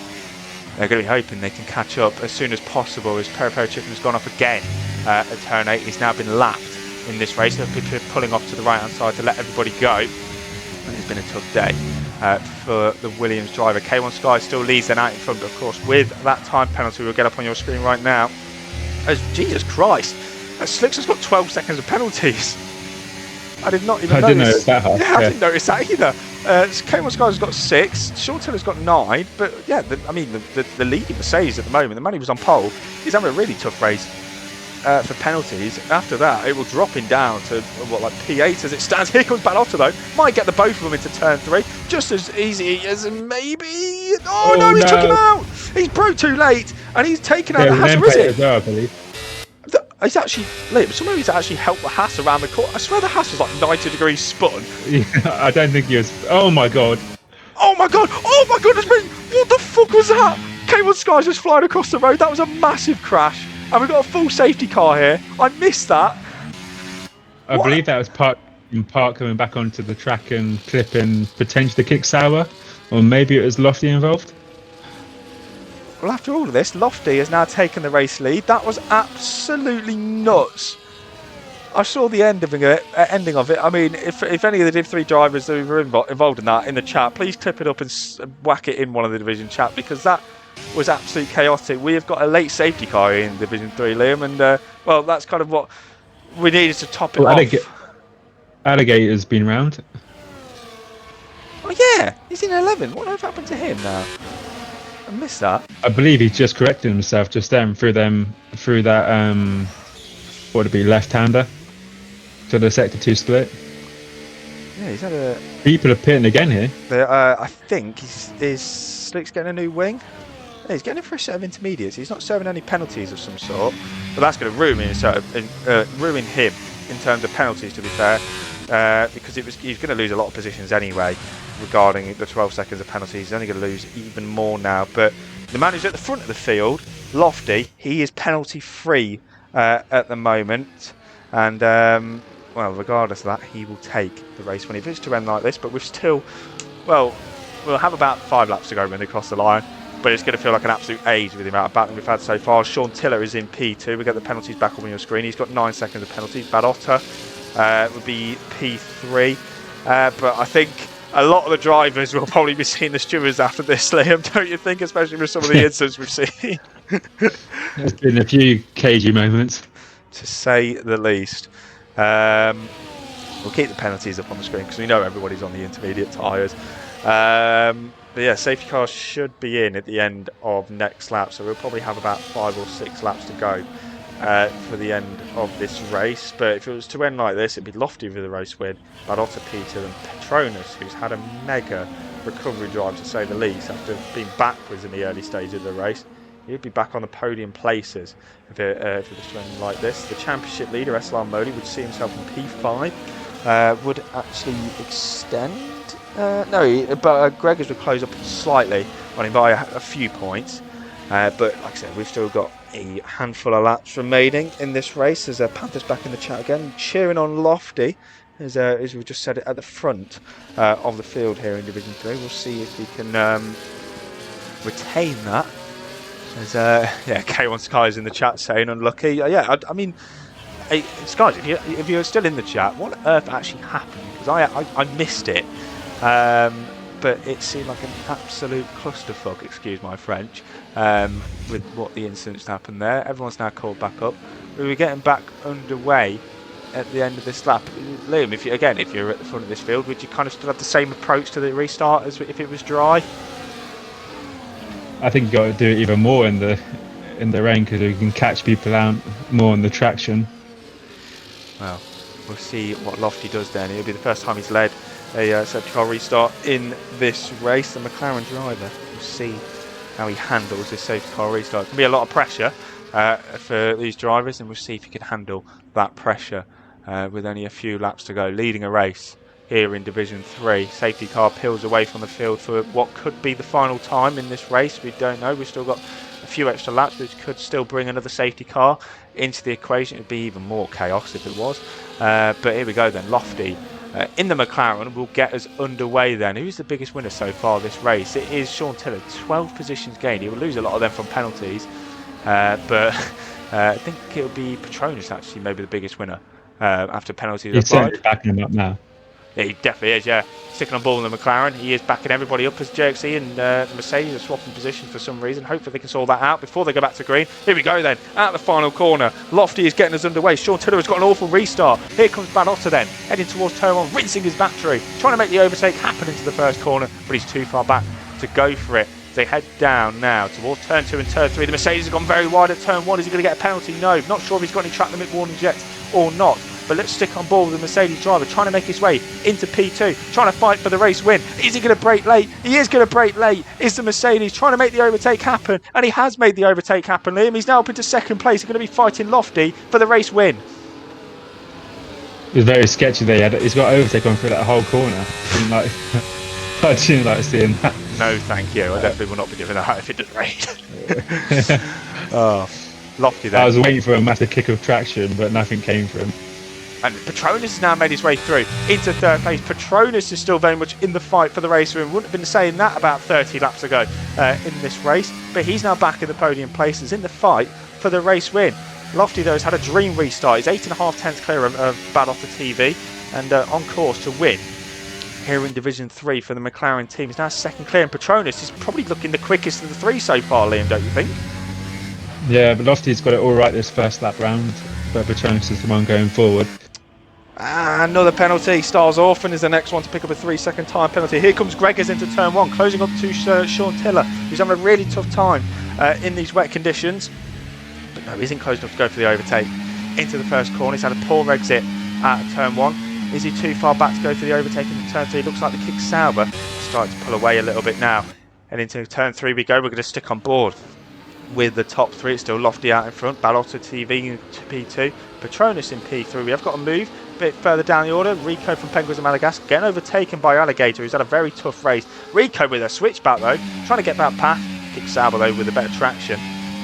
They're going to be hoping they can catch up as soon as possible, as Peri Chicken has gone off again at turn 8. He's now been lapped in this race. They'll be pulling off to the right-hand side to let everybody go. And it's been a tough day for the Williams driver. K1 Sky still leads then out in front, but of course with that time penalty we'll get up on your screen right now. Jesus Christ, Slicks has got 12 seconds of penalties. I did not even notice. Didn't notice that hard. Yeah, I didn't notice that either. K1 Sky's got 6, Sean Tiller's got 9, but yeah, the leading Mercedes at the moment, the man who was on pole, he's having a really tough race for penalties. After that, it will dropping down to like P8 as it stands. Here comes Balotto though, might get the both of them into turn 3, just as easy as maybe. Oh no, he took him out. He's broke too late, and he's taken out the hazard. Is it? As well, I believe. he's actually, Liam, somehow he's actually helped the Haas around the corner. I swear the Haas was like 90 degrees spun. Yeah, I don't think he was. Oh my god. Oh my god! Oh my goodness me! What the fuck was that? K1 Sky's just flying across the road. That was a massive crash. And we've got a full safety car here. I missed that. I believe that was Park coming back onto the track and clipping potentially the kick sour, or maybe it was Lofty involved. Well, after all of this, Lofty has now taken the race lead. That was absolutely nuts. I saw the ending of it. I mean, if any of the Div 3 drivers who were involved in that in the chat, please clip it up and whack it in one of the Division chat, because that was absolutely chaotic. We have got a late safety car in Division 3, Liam, and well, that's kind of what we needed to top it off. Alligator's been round. Oh yeah, he's in 11. What has happened to him now? I missed that. I believe he's just corrected himself just then through that what would it be, left-hander to the sector 2 split. Yeah, he's had a. People are pitting again here. I think Slick's getting a new wing. Yeah, he's getting a fresh set of intermediates. He's not serving any penalties of some sort, but that's going to ruin him in terms of penalties, to be fair, because he's going to lose a lot of positions anyway regarding the 12 seconds of penalties. He's only going to lose even more now. But the man who's at the front of the field, Lofty, he is penalty free at the moment, and well, regardless of that, he will take the race when it is to end like this. But we've still, well, we'll have about 5 laps to go when they cross the line, but it's going to feel like an absolute age with the amount of battling we've had so far. Sean Tiller is in P2. We get the penalties back on your screen. He's got 9 seconds of penalties. Bad Otter would be P3, but I think a lot of the drivers will probably be seeing the stewards after this, Liam, don't you think? Especially with some of the incidents we've seen. There's been a few cagey moments, to say the least. We'll keep the penalties up on the screen because we know everybody's on the intermediate tyres. But yeah, safety cars should be in at the end of next lap, so we'll probably have about 5 or 6 laps to go for the end of this race. But if it was to end like this, it'd be Lofty with the race win, Bad Otter P2, and Petronas, who's had a mega recovery drive to say the least after being backwards in the early stage of the race. He'd be back on the podium places if it was to end like this. The championship leader, SLR Modi, would see himself in P5, would actually extend. But Gregors would close up slightly on him by a few points. But like I said, we've still got a handful of laps remaining in this race. There's Panthers back in the chat again, cheering on Lofty, as we just said, at the front of the field here in Division 3. We'll see if he can retain that. As yeah, K1 Skies in the chat saying unlucky. Yeah, I mean, hey, Skies, if you're still in the chat, what on earth actually happened? Because I missed it. But it seemed like an absolute clusterfuck, excuse my French, with what the incidents happened there. Everyone's now called back up. We were getting back underway at the end of this lap. Liam, if you're at the front of this field, would you kind of still have the same approach to the restart as if it was dry? I think you got to do it even more in the rain because you can catch people out more on the traction. Well, we'll see what Lofty does then. It'll be the first time he's led a safety car restart in this race. The McLaren driver, will see how he handles this safety car restart. It's going to be a lot of pressure for these drivers, and we'll see if he can handle that pressure with only a few laps to go, leading a race here in Division 3. Safety car peels away from the field for what could be the final time in this race. We don't know. We've still got a few extra laps, which could still bring another safety car into the equation. It would be even more chaos if it was. But here we go then. Lofty in the McLaren will get us underway then. Who's the biggest winner so far this race? It is Sean Tiller. 12 positions gained. He will lose a lot of them from penalties. But I think it'll be Petronas actually maybe the biggest winner after penalties. He's certainly backing him up now. Yeah, he definitely is, yeah. Sticking on ball in the McLaren. He is backing everybody up as JXE and Mercedes are swapping positions for some reason. Hopefully they can sort that out before they go back to green. Here we go then, at the final corner. Lofty is getting us underway. Sean Tiller has got an awful restart. Here comes Bad Otter then, heading towards turn 1, rinsing his battery. Trying to make the overtake happen into the first corner, but he's too far back to go for it. They head down now towards turn 2 and turn 3. The Mercedes has gone very wide at turn 1. Is he going to get a penalty? No. Not sure if he's got any track limit warnings yet or not. but let's stick on board with the Mercedes driver trying to make his way into P2, trying to fight for the race win. Is he going to brake late? He is going to brake late. Is the Mercedes trying to make the overtake happen? And he has made the overtake happen, Liam. He's now up into second place. He's going to be fighting Lofty for the race win. It was very sketchy there. He's got overtake on through that whole corner. I didn't like seeing that. No, thank you. I definitely will not be doing that if it doesn't rain. Oh, Lofty there. I was waiting for a massive kick of traction, but nothing came from him. And Petronas has now made his way through into third place. Petronas is still very much in the fight for the race win. Wouldn't have been saying that about 30 laps ago in this race, but he's now back in the podium places in the fight for the race win. Lofty, though, has had a dream restart. He's 8.5 tenths clear of Bad off the TV and on course to win here in Division 3 for the McLaren team. He's now second clear, and Petronas is probably looking the quickest of the three so far, Liam, don't you think? Yeah, but Lofty's got it all right this first lap round, but Petronas is the one going forward. Another penalty. Stars Orphan is the next one to pick up a 3-second time penalty. Here comes Gregors into turn 1, closing on to Sean Tiller, who's having a really tough time in these wet conditions. But no, he isn't close enough to go for the overtake into the first corner. He's had a poor exit at turn 1. Is he too far back to go for the overtake into turn 3? Looks like the kick Sauber starting to pull away a little bit now. And into turn 3 we go. We're going to stick on board with the top 3. It's still Lofty out in front, Balotto TV in P2, Petronas in P3. We have got to move a bit further down the order. Rico from Penguins of Madagascar getting overtaken by Alligator, who's had a very tough race. Rico with a switchback though, trying to get that path. Kick Sauber though with a better traction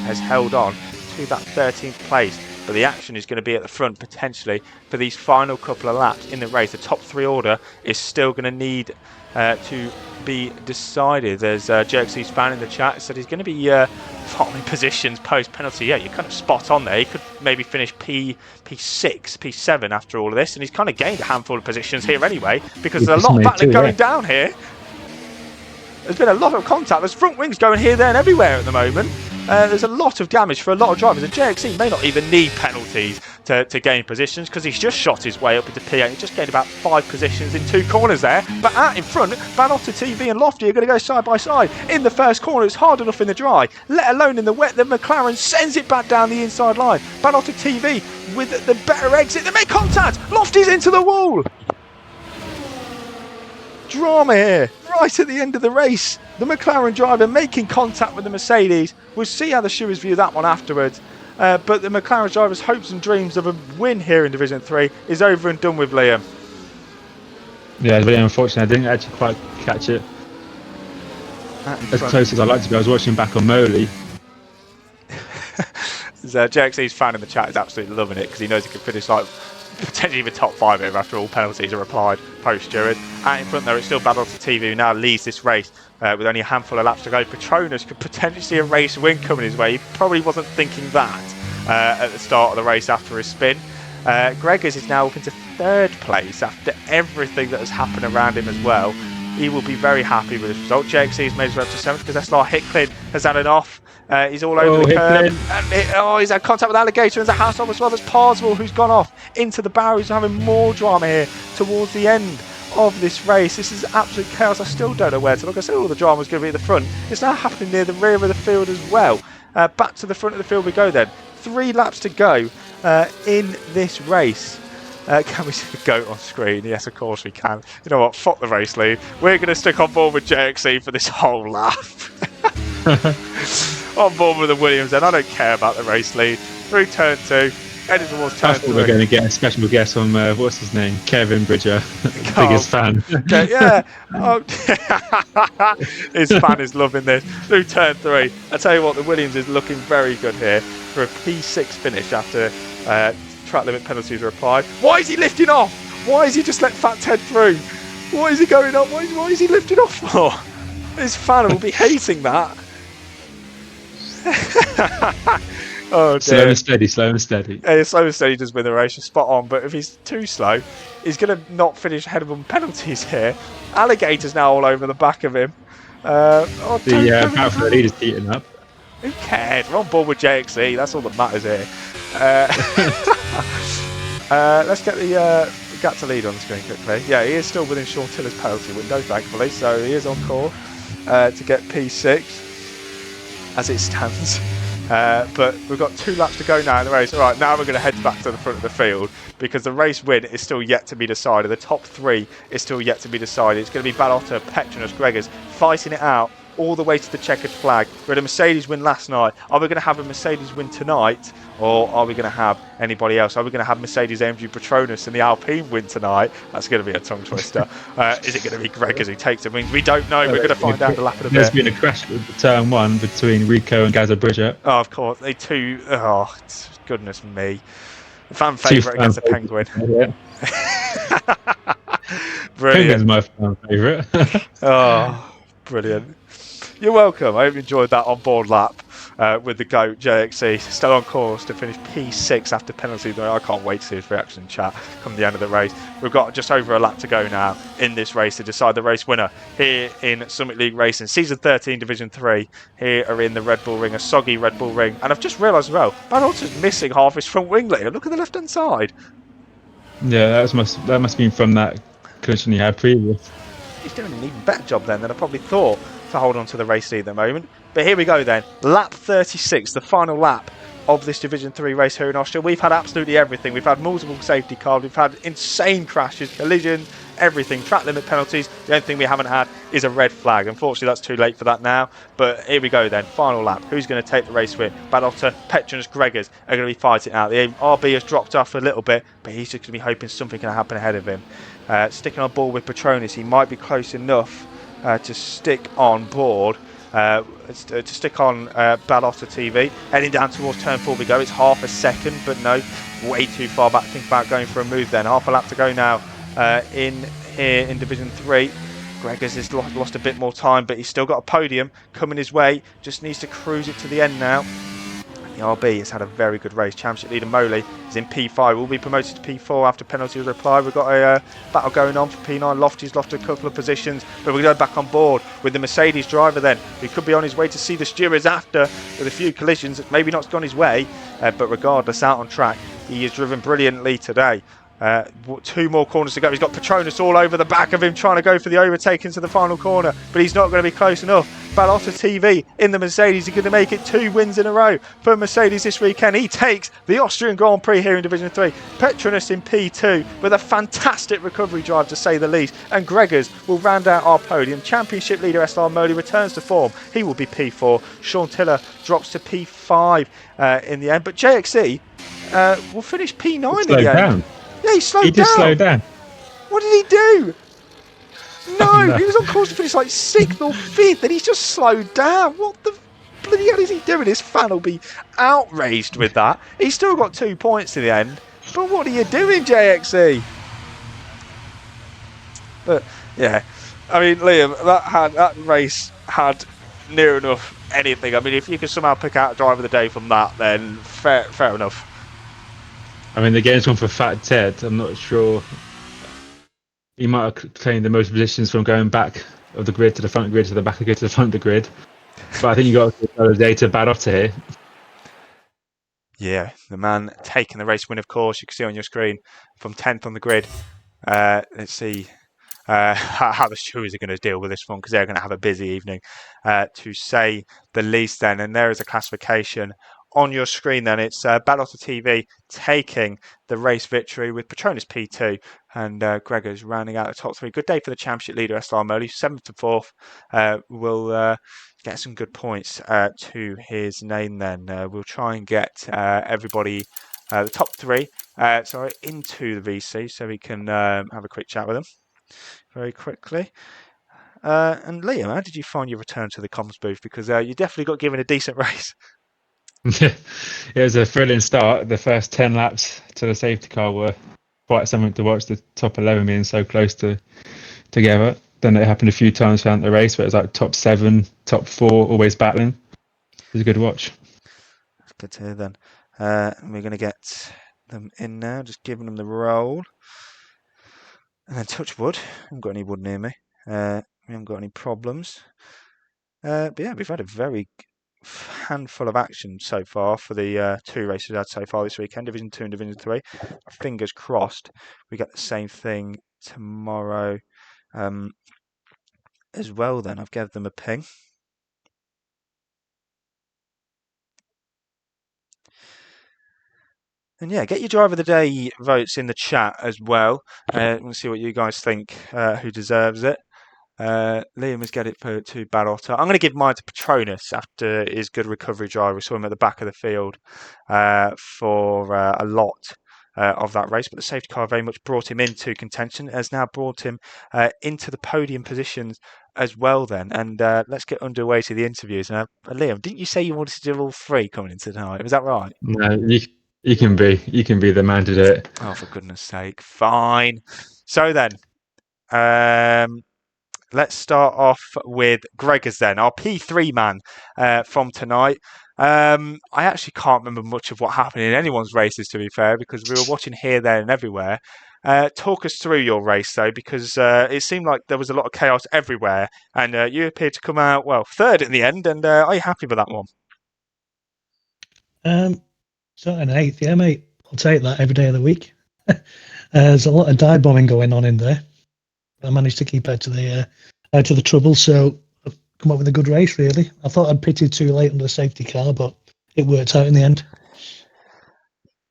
has held on to that 13th place. But the action is going to be at the front potentially for these final couple of laps in the race. The top 3 order is still going to need to be decided. There's Jerxy's fan in the chat said he's going to be following positions post penalty. Yeah, you're kind of spot on there. He could maybe finish P6, P7 after all of this, and he's kind of gained a handful of positions here anyway because there's a lot of battling going down here. There's been a lot of contact. There's front wings going here, there and everywhere at the moment. There's a lot of damage for a lot of drivers. And JXE may not even need penalties to gain positions because he's just shot his way up into P8. He's just gained about 5 positions in 2 corners there. But out in front, Banotta TV and Lofty are going to go side by side. In the first corner, it's hard enough in the dry, let alone in the wet. Then McLaren sends it back down the inside line. Banotta TV with the better exit. They make contact. Lofty's into the wall. Drama here, right at the end of the race. The McLaren driver making contact with the Mercedes. We'll see how the Shoers view that one afterwards. But the McLaren driver's hopes and dreams of a win here in Division 3 is over and done with, Liam. Yeah, it's really unfortunate. I didn't actually quite catch it as close as I'd like to be. I was watching back on Moley. JXE's fan in the chat is absolutely loving it because he knows he can finish like potentially even top 5 here after all penalties are applied post-Stewart. Out in front there, it's still Battle to TV who now leads this race with only a handful of laps to go. Petronas could potentially see a race win coming his way. He probably wasn't thinking that at the start of the race after his spin. Gregors is now up into 3rd place after everything that has happened around him as well. He will be very happy with this result. JXE's made his way up to 7th because Eslar Hicklin has had it off. He's all over the curb. And he's had contact with Alligator and the house off as well. There's Parswell who's gone off into the barrier. He's having more drama here towards the end of this race. This is absolute chaos. I still don't know where to look. I said all the drama was going to be at the front. It's now happening near the rear of the field as well. Back to the front of the field we go then. 3 laps to go in this race. Can we see the goat on screen? Yes, of course we can. You know what? Fuck the race lead. We're going to stick on board with JXE for this whole lap. On board with the Williams then. I don't care about the race lead. Through turn 2, heading towards turn 3. We're going to get a special guest on, what's his name? Kevin Bridger, biggest fan. Okay, yeah. His fan is loving this. Through turn 3. I tell you what, the Williams is looking very good here for a P6 finish after track limit penalties are applied. Why is he lifting off? Why has he just let Fat Ted through? Why is he going up? Why is he lifting off for? His fan will be hating that. Oh dear. Slow and steady, slow and steady. Yeah, slow and steady does win the race, spot on, but if he's too slow, he's going to not finish ahead of him penalties here. Alligator's now all over the back of him. The battle for the lead is heating up. Who cares? We're on board with JXE, that's all that matters here. Let's get the gap to lead on the screen quickly. Yeah, he is still within Sean Tiller's penalty window, thankfully, so he is on course to get P6 as it stands. But we've got 2 laps to go now in the race. All right, now we're going to head back to the front of the field because the race win is still yet to be decided. The top 3 is still yet to be decided. It's going to be Ballotta, Petronas, Gregors fighting it out all the way to the checkered flag. We had a Mercedes win last night. Are we going to have a Mercedes win tonight, or are we going to have anybody else? Are we going to have Mercedes AMG Petronas and the Alpine win tonight? That's going to be a tongue twister. Is it going to be Gregors who takes it? I mean, we don't know. We're going to find out in the lap of a There's bit. been a crash with turn 1 between Rico and Gaza Bridger. Oh, of course. They two. Oh, goodness me. Fan Two favourite fan against the Penguin. Yeah. Penguin's Brilliant. my fan favourite. Oh, brilliant. You're welcome. I hope you enjoyed that on board lap with the GOAT JXC. Still on course to finish P6 after penalty. I can't wait to see his reaction in chat come the end of the race. We've got just over a lap to go now in this race to decide the race winner here in Summit League Racing. Season 13, Division 3. Here are in the Red Bull Ring, a soggy Red Bull Ring. And I've just realised as well, Ballotta's missing half his front wing later. Look at the left-hand side. Yeah, that must have been from that collision he had previous. He's doing an even better job then than I probably thought to hold on to the race lead at the moment. But here we go then. Lap 36, the final lap of this Division 3 race here in Austria. We've had absolutely everything. We've had multiple safety cars. We've had insane crashes, collisions, everything. Track limit penalties. The only thing we haven't had is a red flag. Unfortunately, that's too late for that now. But here we go then. Final lap. Who's going to take the race win? Ballotta, Petronas, Gregors are going to be fighting out. The RB has dropped off a little bit, but he's just going to be hoping something can happen ahead of him. Sticking on board with Petronas, he might be close enough to stick on board. To stick on Ballotta TV. Heading down towards turn 4 we go. It's half a second, but no, way too far back. Think about going for a move then. Half a lap to go now in here in Division 3. Gregors has lost a bit more time, but he's still got a podium coming his way. Just needs to cruise it to the end now. The RB has had a very good race. Championship leader Moley is in P5. Will be promoted to P4 after penalty was applied. We've got a battle going on for P9. Lofty's lost a couple of positions, but we go back on board with the Mercedes driver then, who could be on his way to see the stewards after with a few collisions. It's maybe not gone his way, but regardless, out on track, he has driven brilliantly today. 2 more corners to go. He's got Petronas all over the back of him trying to go for the overtake into the final corner, but he's not going to be close enough. Ballotta TV in the Mercedes. He's going to make it 2 wins in a row for Mercedes this weekend. He takes the Austrian Grand Prix here in Division 3. Petronas in P2 with a fantastic recovery drive to say the least. And Gregors will round out our podium. Championship leader SLR Modi returns to form. He will be P4. Sean Tiller drops to P5 in the end. But JXC will finish P9 in the end. Yeah, he slowed down. He just slowed down. What did he do? No, he was on course to finish like 6th or 5th, and he's just slowed down. What the bloody hell is he doing? His fan will be outraged with that. He's still got 2 points in the end. But what are you doing, JXC? But yeah, I mean, Liam, that race had near enough anything. I mean, if you could somehow pick out a driver of the day from that, then fair enough. I mean, the game's gone for Fat Ted. I'm not sure. He might have claimed the most positions from going back of the grid to the front grid to the back of the grid to the front of the grid. But I think you got to go the day to Ballotta here. Yeah, the man taking the race win, of course. You can see on your screen from 10th on the grid. Let's see how the stewards are going to deal with this one, because they're going to have a busy evening, to say the least then. And there is a classification on your screen then. It's Ballotta TV taking the race victory with Petronas P2 and Gregors rounding out the top 3. Good day for the championship leader, SLR Moli. 7th to 4th will get some good points to his name then. We'll try and get everybody, the top 3, into the VC so we can have a quick chat with them very quickly. And Liam, how did you find your return to the comms booth? Because you definitely got given a decent race. It was a thrilling start. The first 10 laps to the safety car were quite something to watch, the top 11 being so close together. Then it happened a few times throughout the race, but it was like top 7, top 4, always battling. It was a good watch. That's good to hear then. We're going to get them in now, just giving them the roll. And then touch wood. I haven't got any wood near me. We haven't got any problems. But yeah, we've had a very handful of action so far for the 2 races we've had so far this weekend, Division 2 and Division 3. Fingers crossed we get the same thing tomorrow as well then. I've given them a ping. And yeah, get your driver of the day votes in the chat as well. We'll see what you guys think, who deserves it. Liam has got it to Barotta. I'm going to give mine to Petronas after his good recovery drive. We saw him at the back of the field for a lot of that race, but the safety car very much brought him into contention, has now brought him into the podium positions as well then. And let's get underway to the interviews. And Liam, didn't you say you wanted to do all three coming into tonight? Was that right? No, you can be the man to do it. Oh, for goodness sake. Fine. So then, um, let's start off with Gregor's then, our P3 man from tonight. I actually can't remember much of what happened in anyone's races, to be fair, because we were watching here, there, and everywhere. Talk us through your race, though, because it seemed like there was a lot of chaos everywhere, and you appeared to come out, well, third in the end, and are you happy with that one? So an eighth, yeah, mate. I'll take that every day of the week. There's a lot of dive bombing going on in there. I managed to keep out of the trouble, so I've come up with a good race, really. I thought I'd pitted too late under the safety car, but it worked out in the end.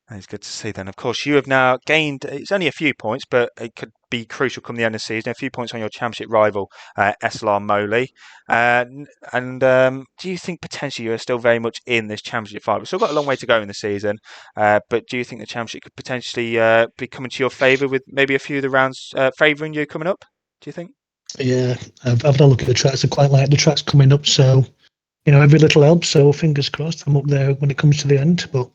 It's good to see then. Of course, you have now gained, it's only a few points, but it could be crucial come the end of the season. A few points on your championship rival, SLR Moley. Do you think potentially you're still very much in this championship fight? We've still got a long way to go in the season, but do you think the championship could potentially be coming to your favour with maybe a few of the rounds favouring you coming up? Do you think? Yeah, I've had a look at the tracks. I quite like the tracks coming up, so, every little helps, so fingers crossed I'm up there when it comes to the end, but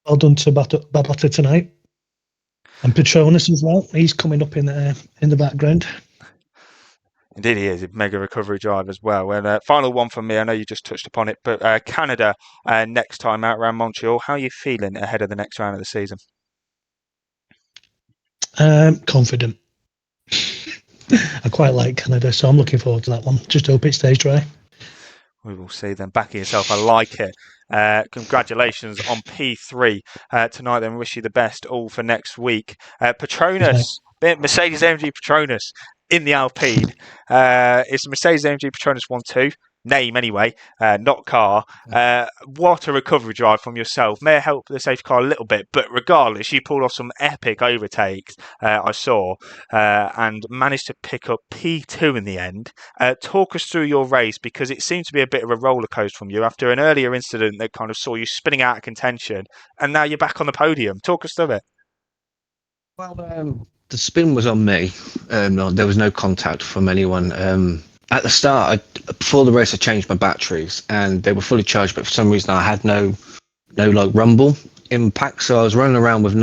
well done to Babotta tonight. And Petronas as well. He's coming up in the background. Indeed, he is a mega recovery drive as well. And final one from me. I know you just touched upon it, but Canada next time out around Montreal. How are you feeling ahead of the next round of the season? Confident. I quite like Canada, so I'm looking forward to that one. Just hope it stays dry. We will see then. Backing yourself, I like it. Congratulations on P3 tonight. Then wish you the best all for next week. Petronas, Mercedes AMG Petronas in the Alpine. It's Mercedes AMG Petronas 1-2. Name anyway, not car. What a recovery drive from yourself. May have helped the safety car a little bit, but regardless, you pulled off some epic overtakes, I saw, and managed to pick up P2 in the end. Talk us through your race, because it seemed to be a bit of a roller coaster from you after an earlier incident that kind of saw you spinning out of contention, and now you're back on the podium. Talk us through it. Well, the spin was on me. There was no contact from anyone. At the start, before the race, I changed my batteries and they were fully charged, but for some reason I had no like rumble impact. So I was running around with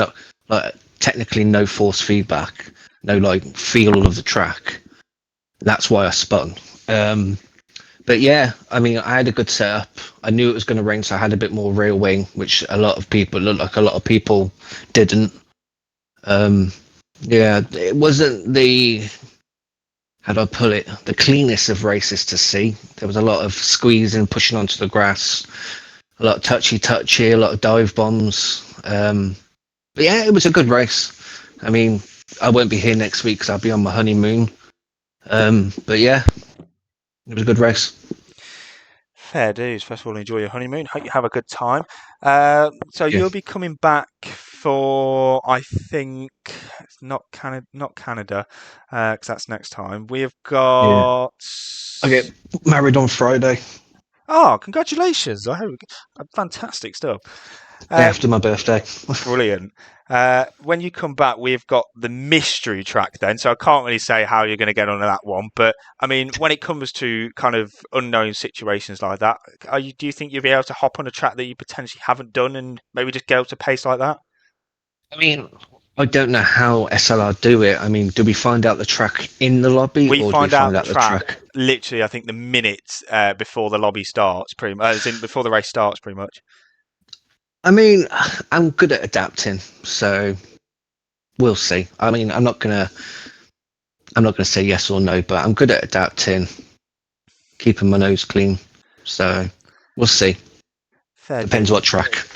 technically no force feedback, no like feel of the track. That's why I spun. But yeah, I mean, I had a good setup. I knew it was going to rain, so I had a bit more rear wing, which a lot of people didn't. Yeah, it wasn't the, how do I put it, the cleanest of races to see. There was a lot of squeezing, pushing onto the grass, a lot of touchy, a lot of dive bombs. But yeah, it was a good race. I mean, I won't be here next week because I'll be on my honeymoon. But yeah, it was a good race. Fair dues. First of all, enjoy your honeymoon. Hope you have a good time. You'll be coming back for, I think, not Canada, because that's next time. We've got. I get married on Friday. Oh, congratulations! I hope fantastic stuff. After my birthday. Brilliant. When you come back, we've got the mystery track then, so I can't really say how you're going to get on that one. But I mean, when it comes to kind of unknown situations like that, do you think you'll be able to hop on a track that you potentially haven't done and maybe just get up to pace like that? I mean, I don't know how SLR do it. I mean, do we find out the track in the lobby, or do we find out the track? Literally, I think the minutes before the lobby starts, pretty much, before the race starts, pretty much. I mean, I'm good at adapting, so we'll see. I mean, I'm not gonna say yes or no, but I'm good at adapting, keeping my nose clean. So we'll see. Depends what track.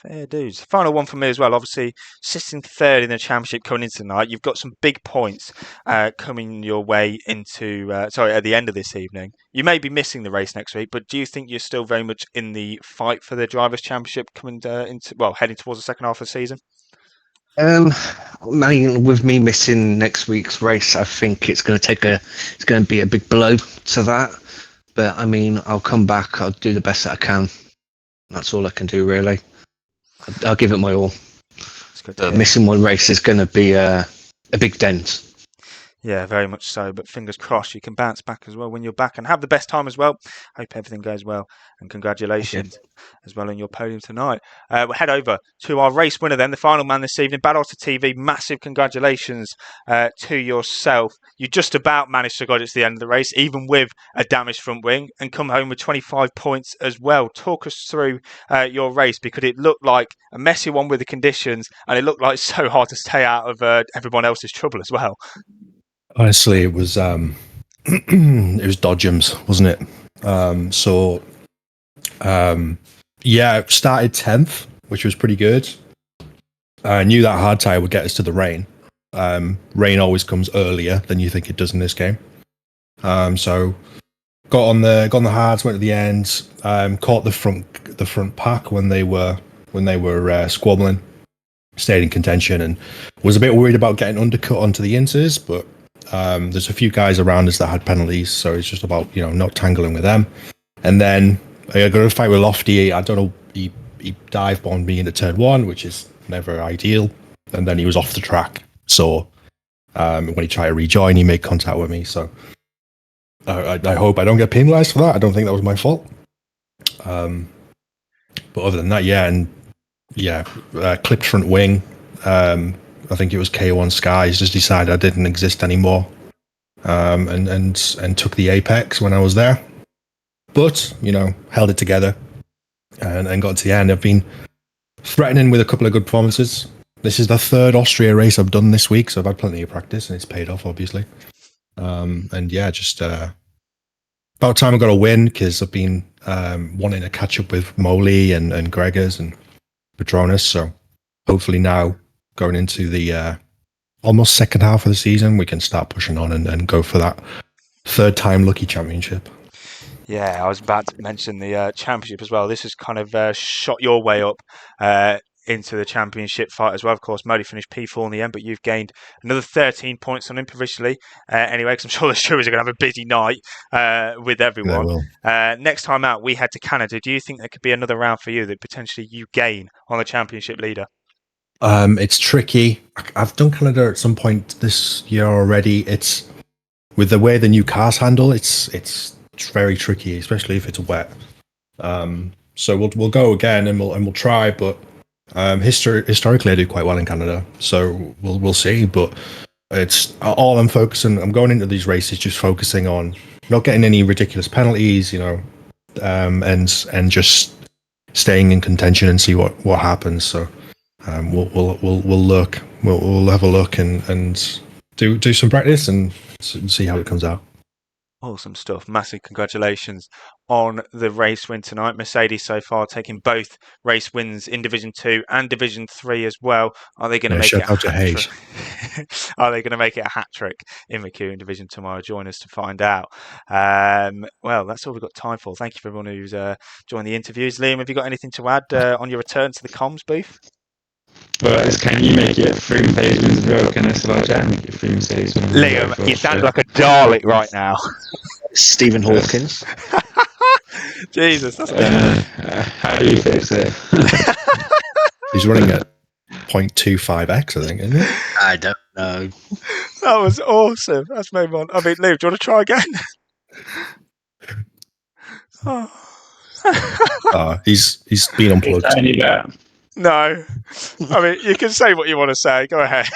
Fair dues. Final one for me as well. Obviously, sitting third in the championship coming into tonight, you've got some big points coming your way into at the end of this evening. You may be missing the race next week, but do you think you're still very much in the fight for the drivers' championship coming heading towards the second half of the season? I mean, with me missing next week's race, I think it's going to be a big blow to that. But I mean, I'll come back. I'll do the best that I can. That's all I can do, really. I'll give it my all. But missing one race is going to be a big dent. Yeah, very much so. But fingers crossed you can bounce back as well when you're back and have the best time as well. Hope everything goes well. And congratulations as well on your podium tonight. We'll head over to our race winner then, the final man this evening, Bad Otter TV. Massive congratulations to yourself. You just about managed to get it to the end of the race, even with a damaged front wing, and come home with 25 points as well. Talk us through your race, because it looked like a messy one with the conditions, and it looked like so hard to stay out of everyone else's trouble as well. Honestly, it was it was Dodgems, wasn't it? Yeah, it started 10th, which was pretty good. I knew that hard tire would get us to the rain. Rain always comes earlier than you think it does in this game. So got on the hards, went to the end, caught the front pack when they were squabbling, stayed in contention, and was a bit worried about getting undercut onto the inters, but there's a few guys around us that had penalties, so it's just about not tangling with them. And then I got a fight with Lofty. I don't know, he dive bombed me into turn 1, which is never ideal, and then he was off the track. So when he tried to rejoin, he made contact with me. So I hope I don't get penalised for that. I don't think that was my fault. But other than that, clipped front wing. I think it was K1 Skies just decided I didn't exist anymore, and took the apex when I was there. But held it together and got to the end. I've been threatening with a couple of good performances. This is the third Austria race I've done this week, so I've had plenty of practice and it's paid off, obviously. Just about time I got a win, because I've been wanting to catch up with Moley and Gregors and Patronus. So hopefully now, going into the almost second half of the season, we can start pushing on and go for that third time lucky championship. Yeah, I was about to mention the championship as well. This has kind of shot your way up into the championship fight as well. Of course, Modi finished P4 in the end, but you've gained another 13 points on him provisionally. Anyway, because I'm sure the stewards are going to have a busy night with everyone. Next time out, we head to Canada. Do you think there could be another round for you that potentially you gain on the championship leader? It's tricky. I've done Canada at some point this year already. It's with the way the new cars handle. It's very tricky, especially if it's wet. So we'll go again and we'll try. But historically, I do quite well in Canada, so we'll see. But it's all I'm focusing. I'm going into these races just focusing on not getting any ridiculous penalties, and just staying in contention and see what happens. So. We'll look. We'll have a look and do some practice and see how it comes out. Awesome stuff. Massive congratulations on the race win tonight. Mercedes so far taking both race wins in Division 2 and Division 3 as well. Are they going to make it a hat trick? Are they going to make it a hat trick in McEwen Division tomorrow? Join us to find out. Well, that's all we've got time for. Thank you for everyone who's joined the interviews. Liam, have you got anything to add on your return to the comms booth? But can you make it through stations as well? Can SLR make it through stations? Liam, you sound like a Dalek right now. Stephen Hawkins. Jesus, that's how do you fix it? He's running at 0.25x, I think, isn't it? I don't know. That was awesome. That's made on. I mean, Liam, do you want to try again? He's been unplugged. No. I mean, you can say what you want to say. Go ahead.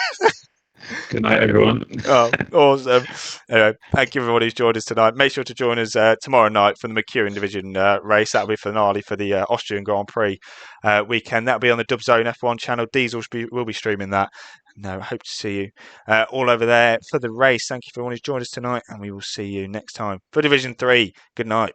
Good night, everyone. Oh, awesome. Anyway, thank you everyone who's joined us tonight. Make sure to join us tomorrow night for the McEwen Division race. That'll be finale for the Austrian Grand Prix weekend. That'll be on the Dub Zone F1 channel. Diesel will be streaming that. No, I hope to see you all over there for the race. Thank you for everyone who's joined us tonight, and we will see you next time for Division 3. Good night.